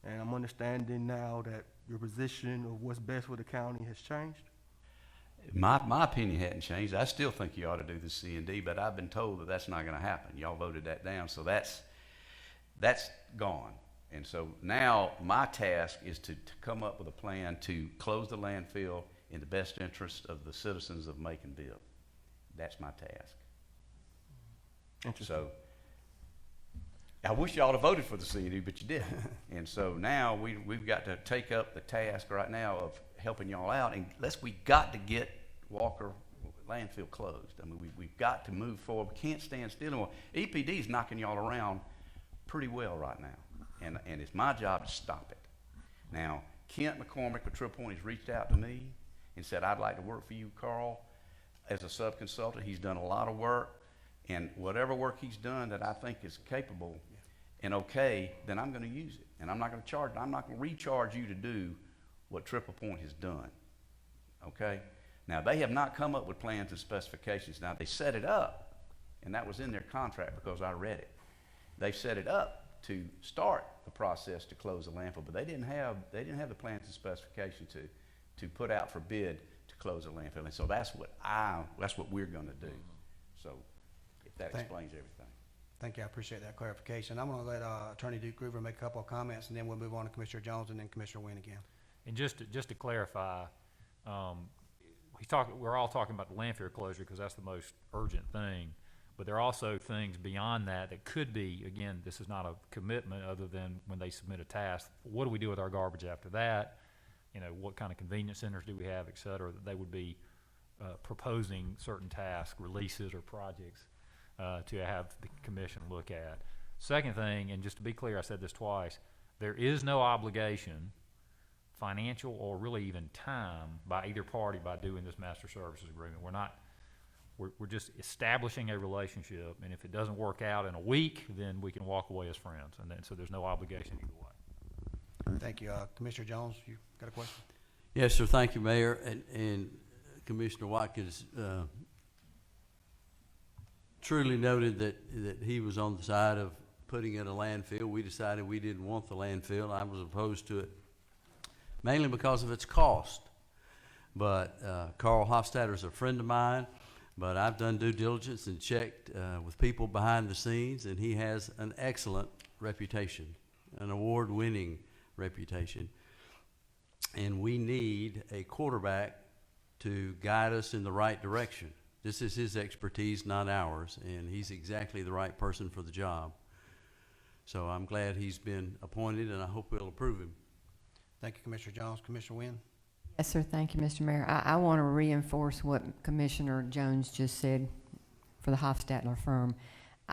And I'm understanding now that your position of what's best for the county has changed. My opinion hadn't changed. I still think you ought to do the C&D, but I've been told that that's not going to happen. Y'all voted that down, so that's gone. And so now my task is to come up with a plan to close the landfill in the best interest of the citizens of Macon-Bibb. That's my task. Interesting. So I wish y'all had voted for the C&D, but you didn't. And so now we've got to take up the task right now of helping y'all out, and we got to get Walker landfill closed. I mean, we've got to move forward. We can't stand still anymore. EPD is knocking y'all around pretty well right now, and it's my job to stop it. Now, Kent McCormick with Triple Point has reached out to me and said, I'd like to work for you, Carl, as a sub-consultant. He's done a lot of work, and whatever work he's done that I think is capable and okay, then I'm going to use it. And I'm not going to recharge you to do what Triple Point has done, okay? Now, they have not come up with plans and specifications. Now, they set it up, and that was in their contract because I read it. They set it up to start the process to close the landfill, but they didn't have the plans and specifications to put out for bid to close the landfill. And so that's what we're going to do. So if that explains everything. Thank you. I appreciate that clarification. I'm going to let Attorney Duke Groover make a couple of comments, and then we'll move on to Commissioner Jones and then Commissioner Wynn again. And just to clarify, we're all talking about the landfill closure because that's the most urgent thing. But there are also things beyond that could be, again, this is not a commitment other than when they submit a task. What do we do with our garbage after that? You know, what kind of convenience centers do we have, et cetera, that they would be proposing certain task releases or projects to have the commission look at. Second thing, and just to be clear, I said this twice, there is no obligation, financial or really even time, by either party by doing this master services agreement. We're just establishing a relationship, and if it doesn't work out in a week, then we can walk away as friends, and then so there's no obligation either way. Thank you. Commissioner Jones, you got a question? Yes, sir. Thank you, Mayor. And Commissioner Watkins truly noted that he was on the side of putting in a landfill. We decided we didn't want the landfill. I was opposed to it mainly because of its cost. But Carl Hofstadter is a friend of mine, but I've done due diligence and checked with people behind the scenes, and he has an excellent reputation, an award-winning reputation. And we need a quarterback to guide us in the right direction. This is his expertise, not ours, and he's exactly the right person for the job. So I'm glad he's been appointed, and I hope we'll approve him. Thank you, Commissioner Jones. Commissioner Wynn? Yes, sir. Thank you, Mr. Mayor. I want to reinforce what Commissioner Jones just said for the Hofstadter firm.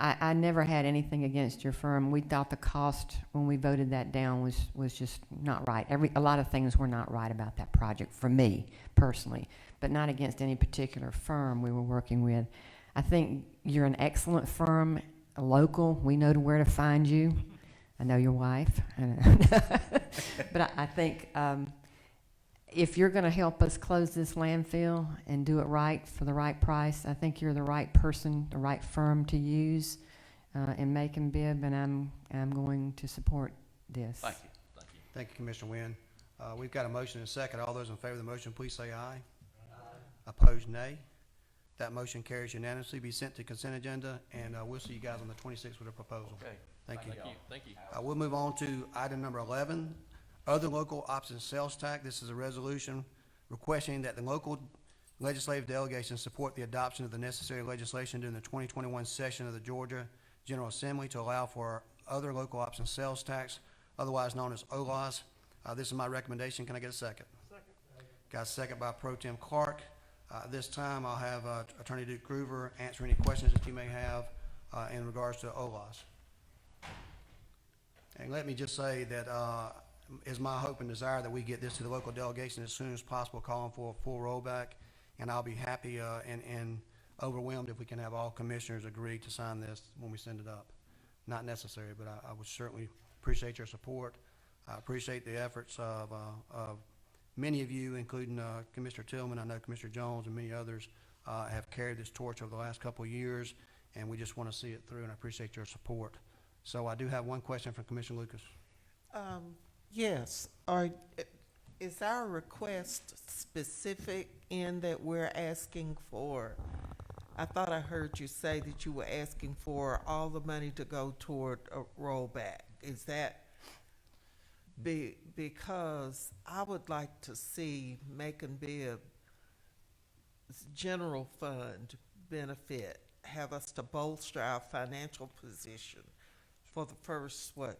I never had anything against your firm. We thought the cost when we voted that down was just not right. A lot of things were not right about that project for me personally, but not against any particular firm we were working with. I think you're an excellent firm, local. We know where to find you. I know your wife, but I think if you're going to help us close this landfill and do it right for the right price, I think you're the right person, the right firm to use in Macon-Bibb, and I'm going to support this. Thank you. Thank you. Thank you, Commissioner Wynn. We've got a motion and a second. All those in favor of the motion, please say aye. Aye. Opposed, nay. That motion carries unanimously. Be sent to consent agenda, and we'll see you guys on the 26th with a proposal. Okay. Thank you. Thank you. We'll move on to item number 11, other local option sales tax. This is a resolution requesting that the local legislative delegation support the adoption of the necessary legislation during the 2021 session of the Georgia General Assembly to allow for other local option sales tax, otherwise known as OLAS. This is my recommendation. Can I get a second? Second. Got a second by Pro Tem Clark. This time, I'll have Attorney Duke Groover answer any questions that you may have in regards to OLAS. And let me just say that it's my hope and desire that we get this to the local delegation as soon as possible, calling for a full rollback. And I'll be happy and overwhelmed if we can have all commissioners agree to sign this when we send it up. Not necessary, but I would certainly appreciate your support. I appreciate the efforts of many of you, including Commissioner Tillman. I know Commissioner Jones and many others have carried this torch over the last couple of years, and we just want to see it through, and I appreciate your support. So I do have one question from Commissioner Lucas. Yes. Is our request specific in that we're asking for, I thought I heard you say that you were asking for all the money to go toward a rollback. Is that because I would like to see Macon-Bibb general fund benefit, have us to bolster our financial position for the first, what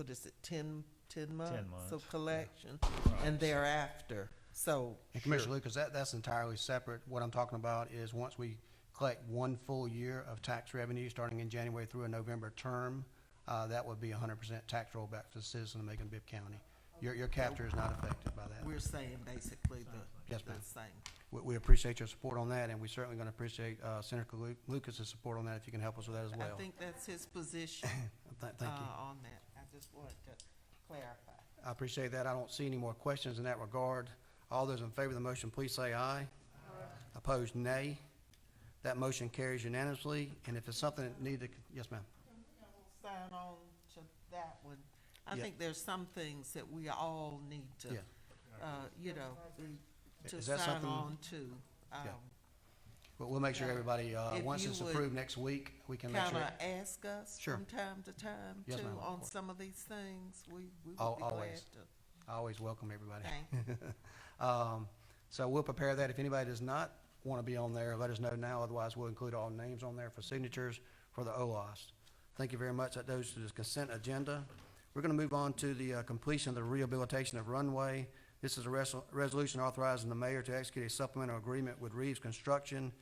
is it, 10 months? 10 months. Of collection, and thereafter. So, And Commissioner Lucas, that's entirely separate. What I'm talking about is once we collect one full year of tax revenue, starting in January through a November term, that would be 100% tax rollback for the citizen of Macon-Bibb County. Your capture is not affected by that. we're saying basically Yes, the ma'am. same. We appreciate your support on that, and we're certainly going to appreciate Senator Lucas's support on that if you can help us with that as well. I think that's his position Thank you. on that. I just wanted to clarify. I appreciate that. I don't see any more questions in that regard. All those in favor of the motion, please say aye. Aye. Opposed, nay. That motion carries unanimously, and if it's something that needed, yes, ma'am. Sign on to that one. I Yeah. think there's some things that we all need to, Yeah. to Is that sign something- on to. Yeah. But we'll make sure everybody, If once you it's would approved next week, we can make sure. Kind of ask us Sure. from time to time Yes, too ma'am. on some of these things. We would be Always. glad to. I always welcome everybody. Thank So we'll prepare that. If anybody does not want to be on there, let us know now. Otherwise, we'll include all names on there for signatures for the OLAS. Thank you very much. That goes to the consent agenda. We're going to move on to the completion of the rehabilitation of runway. This is a resolution authorizing the mayor to execute a supplemental agreement with Reeves Construction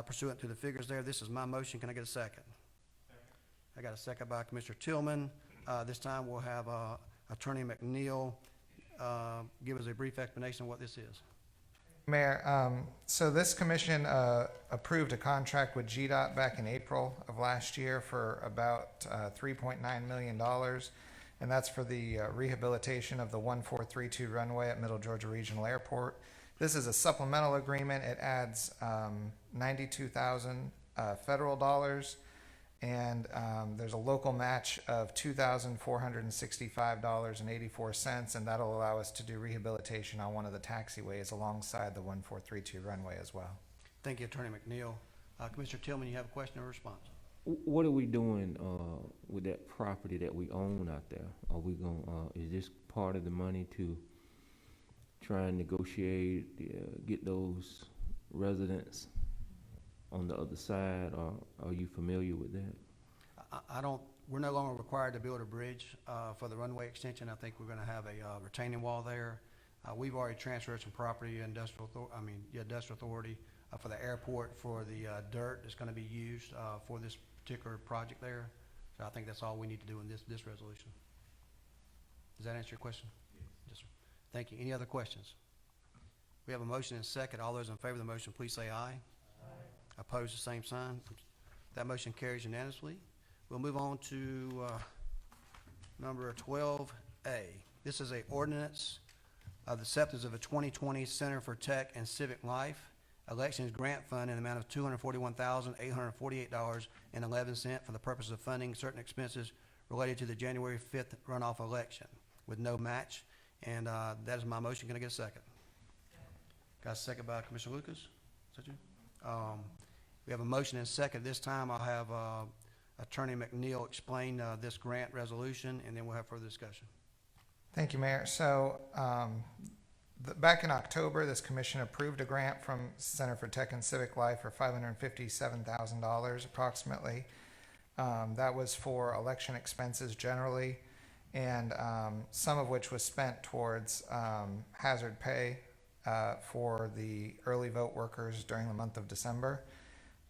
pursuant to the figures there. This is my motion. Can I get a second? I got a second by Commissioner Tillman. This time we'll have Attorney McNeil give us a brief explanation of what this is. Mayor, so this commission approved a contract with GDOT back in April of last year for about $3.9 million, and that's for the rehabilitation of the 1432 runway at Middle Georgia Regional Airport. This is a supplemental agreement. It adds $92,000 federal dollars, and there's a local match of $2,465.84, and that'll allow us to do rehabilitation on one of the taxiways alongside the 1432 runway as well. Thank you, Attorney McNeil. Commissioner Tillman, you have a question or response? What are we doing with that property that we own out there? Are we going? Is this part of the money to try and negotiate, get those residents on the other side, or are you familiar with that? I don't, we're no longer required to build a bridge for the runway extension. I think we're going to have a retaining wall there. We've already transferred some property, industrial authority for the airport for the dirt that's going to be used for this particular project there. So I think that's all we need to do in this resolution. Does that answer your question? Yes, sir. Thank you. Any other questions? We have a motion and a second. All those in favor of the motion, please say aye. Opposed, the same sign. That motion carries unanimously. We'll move on to number 12A. This is a ordinance of the acceptance of a 2020 Center for Tech and Civic Life Elections Grant Fund in the amount of $241,848.11 for the purpose of funding certain expenses related to the January 5th runoff election with no match. And that is my motion. Can I get a second? Got a second by Commissioner Lucas? Is that you? We have a motion and a second. This time I'll have Attorney McNeil explain this grant resolution, and then we'll have further discussion. Thank you, Mayor. So back in October, this commission approved a grant from Center for Tech and Civic Life for $557,000 approximately. That was for election expenses generally, and some of which was spent towards hazard pay for the early vote workers during the month of December.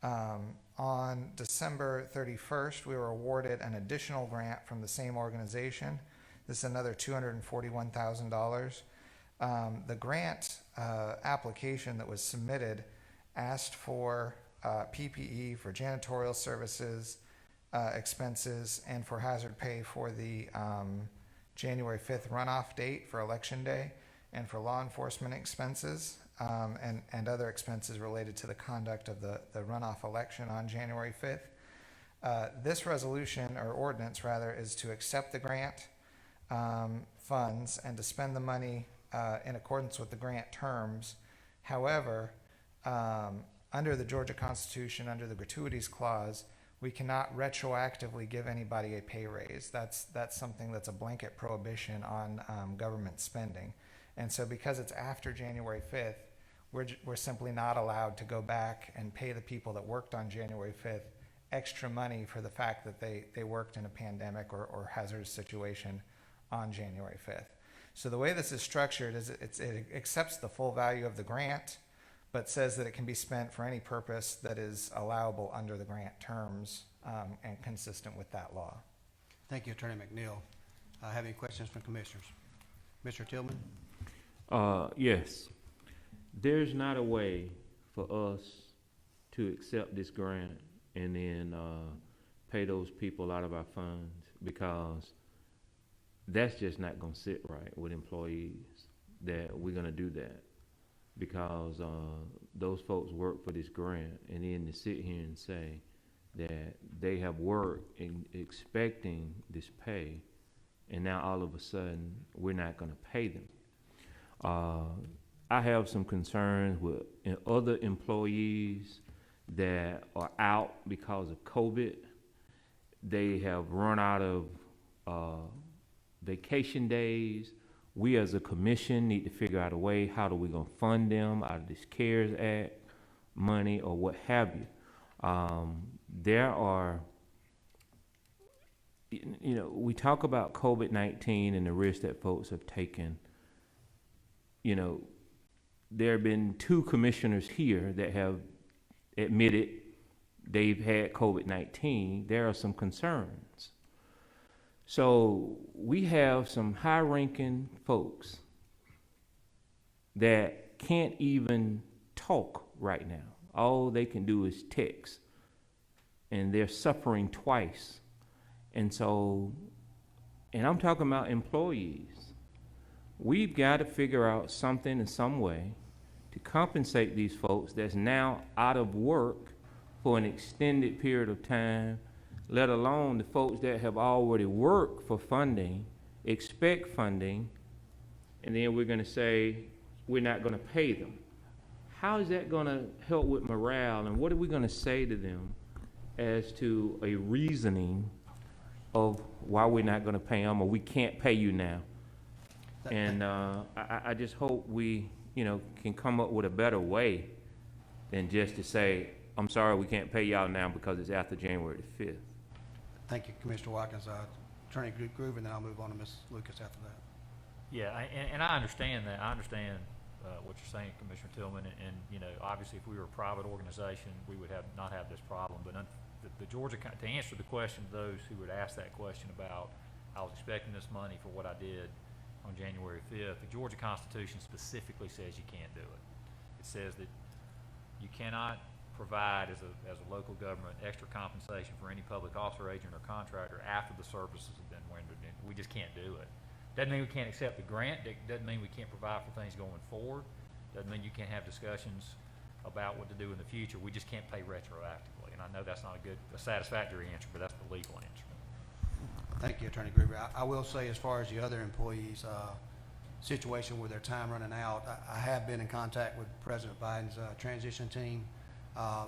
On December 31st, we were awarded an additional grant from the same organization. This is another $241,000. The grant application that was submitted asked for PPE for janitorial services, expenses, and for hazard pay for the January 5th runoff date for Election Day, and for law enforcement expenses, and other expenses related to the conduct of the runoff election on January 5th. This resolution, or ordinance rather, is to accept the grant funds and to spend the money in accordance with the grant terms. However, under the Georgia Constitution, under the gratuities clause, we cannot retroactively give anybody a pay raise. That's something that's a blanket prohibition on government spending. And so because it's after January 5th, we're simply not allowed to go back and pay the people that worked on January 5th extra money for the fact that they worked in a pandemic or hazardous situation on January 5th. So the way this is structured is it accepts the full value of the grant, but says that it can be spent for any purpose that is allowable under the grant terms and consistent with that law. Thank you, Attorney McNeil. Have any questions from commissioners? Mr. Tillman? Yes. There's not a way for us to accept this grant and then pay those people out of our funds, because that's just not going to sit right with employees, that we're going to do that, because those folks work for this grant, and then to sit here and say that they have worked in expecting this pay, and now all of a sudden we're not going to pay them. I have some concerns with other employees that are out because of COVID. They have run out of vacation days. We as a commission need to figure out a way, how are we going to fund them out of this CARES Act money or what have you. There are, you know, we talk about COVID-19 and the risks that folks have taken. You know, there have been 2 commissioners here that have admitted they've had COVID-19. There are some concerns. So we have some high-ranking folks that can't even talk right now. All they can do is text, and they're suffering twice. And so, and I'm talking about employees. We've got to figure out something in some way to compensate these folks that's now out of work for an extended period of time, let alone the folks that have already worked for funding, expect funding, and then we're going to say we're not going to pay them. How is that going to help with morale, and what are we going to say to them as to a reasoning of why we're not going to pay them, or we can't pay you now? And I just hope we, you know, can come up with a better way than just to say, I'm sorry, we can't pay y'all now because it's after January the 5th. Thank you, Commissioner Watkins. Attorney Groover, and then I'll move on to Ms. Lucas after that. Yeah, and I understand that. I understand what you're saying, Commissioner Tillman, and you know, obviously, if we were a private organization, we would not have this problem. But the Georgia, to answer the question to those who would ask that question about, I was expecting this money for what I did on January 5th, the Georgia Constitution specifically says you can't do it. It says that you cannot provide as a local government extra compensation for any public officer, agent, or contractor after the services have been rendered. And we just can't do it. Doesn't mean we can't accept the grant. Doesn't mean we can't provide for things going forward. Doesn't mean you can't have discussions about what to do in the future. We just can't pay retroactively. And I know that's not a satisfactory answer, but that's the legal answer. Thank you, Attorney Groover. I will say, as far as the other employees' situation with their time running out, I have been in contact with President Biden's transition team.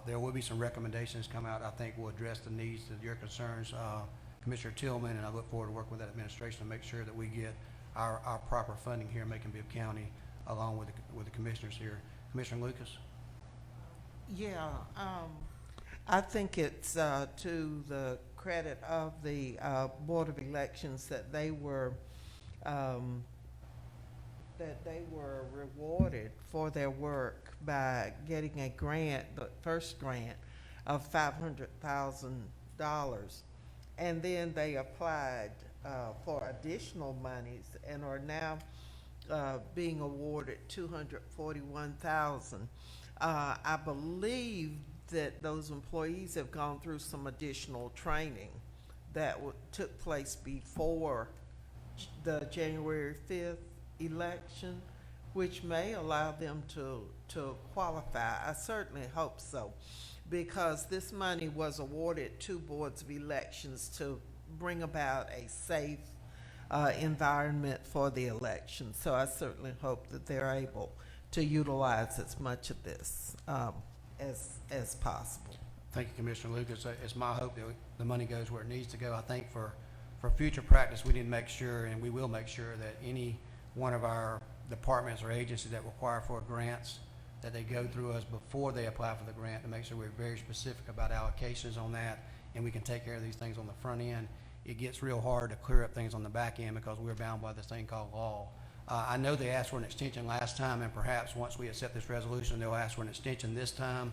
There will be some recommendations come out. I think will address the needs of your concerns, Commissioner Tillman, and I look forward to working with that administration to make sure that we get our proper funding here in Macon-Bibb County, along with the commissioners here. Commissioner Lucas? Yeah, I think it's to the credit of the Board of Elections that they were rewarded for their work by getting a grant, the first grant of $500,000. And then they applied for additional monies and are now being awarded $241,000. I believe that those employees have gone through some additional training that took place before the January 5th election, which may allow them to qualify. I certainly hope so, because this money was awarded to boards of elections to bring about a safe environment for the election. So I certainly hope that they're able to utilize as much of this as possible. Thank you, Commissioner Lucas. It's my hope that the money goes where it needs to go. I think for future practice, we need to make sure, and we will make sure, that any one of our departments or agencies that require for grants, that they go through us before they apply for the grant, to make sure we're very specific about allocations on that, and we can take care of these things on the front end. It gets real hard to clear up things on the back end because we're bound by this thing called law. I know they asked for an extension last time, and perhaps once we accept this resolution, they'll ask for an extension this time.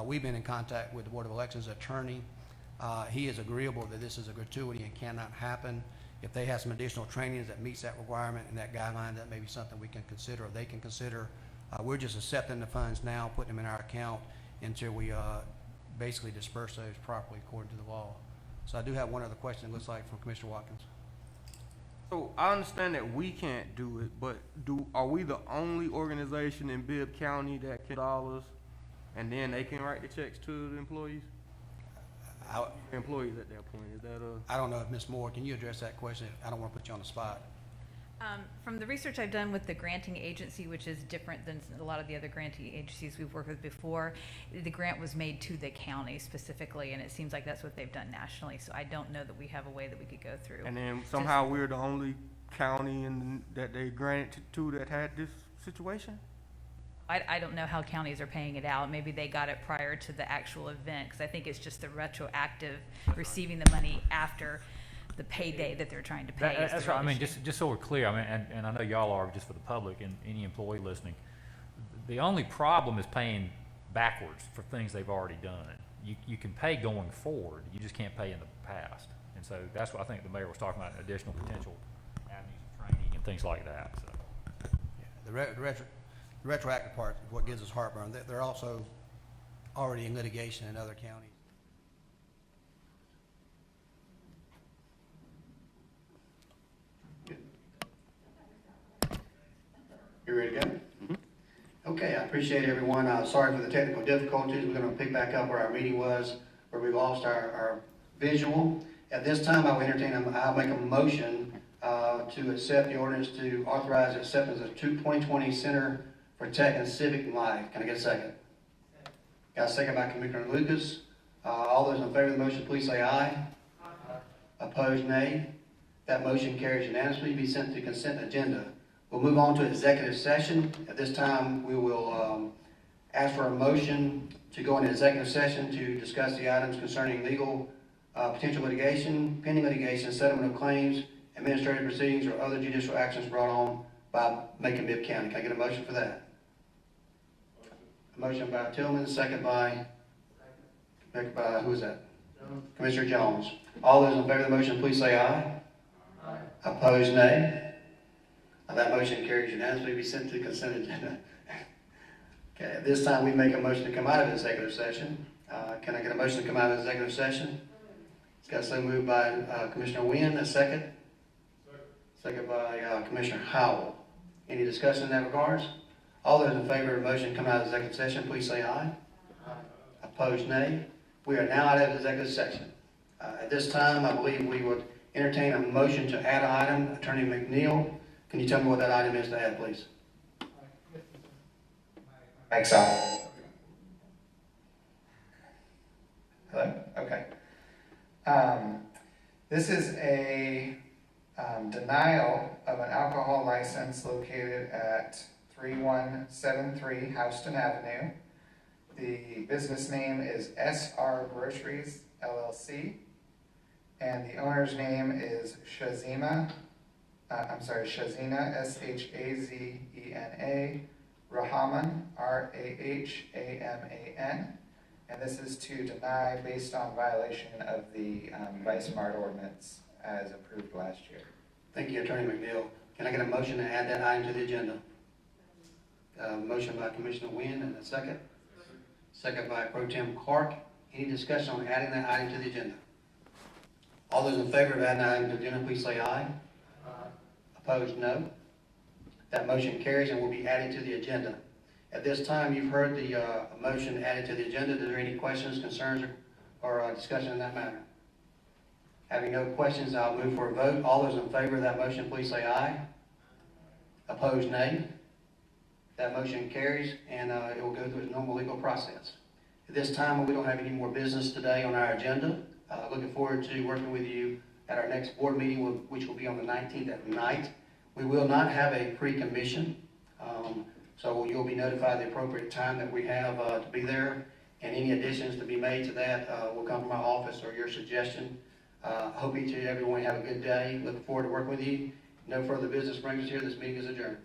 We've been in contact with the Board of Elections attorney. He is agreeable that this is a gratuity and cannot happen. If they have some additional trainings that meets that requirement and that guideline, that may be something we can consider, or they can consider. We're just accepting the funds now, putting them in our account until we basically disperse those properly according to the law. So I do have one other question, it looks like, from Commissioner Watkins. So I understand that we can't do it, but are we the only organization in Bibb County that can dollars, and then they can write the checks to the employees? Employees at that point, is that I don't know if Ms. Moore, can you address that question? I don't want to put you on the spot. From the research I've done with the granting agency, which is different than a lot of the other granting agencies we've worked with before, the grant was made to the county specifically, and it seems like that's what they've done nationally. So I don't know that we have a way that we could go through. And then somehow we're the only county that they granted to that had this situation? I don't know how counties are paying it out. Maybe they got it prior to the actual event, because I think it's just the retroactive receiving the money after the payday that they're trying to pay. That's right. I mean, just so we're clear, I mean, and I know y'all are, just for the public and any employee listening, the only problem is paying backwards for things they've already done. You can pay going forward, you just can't pay in the past. And so that's what I think the mayor was talking about, additional potential avenues of training and things like that. So. Yeah, the retroactive part is what gives us heartburn. They're also already in litigation in other counties. You ready to go? Mm-hmm. Okay, I appreciate everyone. Sorry for the technical difficulties. We're going to pick back up where our meeting was, where we lost our visual. At this time, I'll make a motion to accept the ordinance to authorize acceptance of 2020 Center for Tech and Civic Life. Can I get a second? Got a second by Commissioner Lucas. All those in favor of the motion, please say aye. Aye. Opposed, nay. That motion carries unanimously. Be sent to consent agenda. We'll move on to executive session. At this time, we will ask for a motion to go into executive session to discuss the items concerning legal, potential litigation, pending litigation, settlement of claims, administrative proceedings, or other judicial actions brought on by Macon-Bibb County. Can I get a motion for that? A motion by Tillman, second by who is that? Jones. Commissioner Jones. All those in favor of the motion, please say aye. Aye. Opposed, nay. That motion carries unanimously. Be sent to consent agenda. Okay, at this time, we make a motion to come out of executive session. Can I get a motion to come out of executive session? It's got so moved by Commissioner Wynn. A second? Second by Commissioner Howell. Any discussion in that regards? All those in favor of the motion to come out of executive session, please say aye. Aye. Opposed, nay. We are now out of executive session. At this time, I believe we would entertain a motion to add an item. Attorney McNeil, can you tell me what that item is to add, please? Thanks, Hello? Okay. This is a denial of an alcohol license located at 3173 Houston Avenue. The business name is SR Groceries, LLC. And the owner's name is Shazina, Shazena, Rahaman, Rahaman. And this is to deny based on violation of the Vice Mart ordinance as approved last year. Thank you, Attorney McNeil. Can I get a motion to add that item to the agenda? Motion by Commissioner Wynn and a second. Second by Pro Tem Clark. Any discussion on adding that item to the agenda? All those in favor of adding that item to the agenda, please say aye. Opposed, no. That motion carries and will be added to the agenda. At this time, you've heard the motion added to the agenda. Are there any questions, concerns, or discussion on that matter? Having no questions, I'll move for a vote. All those in favor of that motion, please say aye. Opposed, nay. That motion carries, and it will go through its normal legal process. At this time, we don't have any more business today on our agenda. Looking forward to working with you at our next board meeting, which will be on the 19th at night. We will not have a pre-commission, so you'll be notified the appropriate time that we have to be there, and any additions to be made to that will come from my office or your suggestion. Hope each and everyone have a good day. Looking forward to working with you. No further business brings us here. This meeting is adjourned.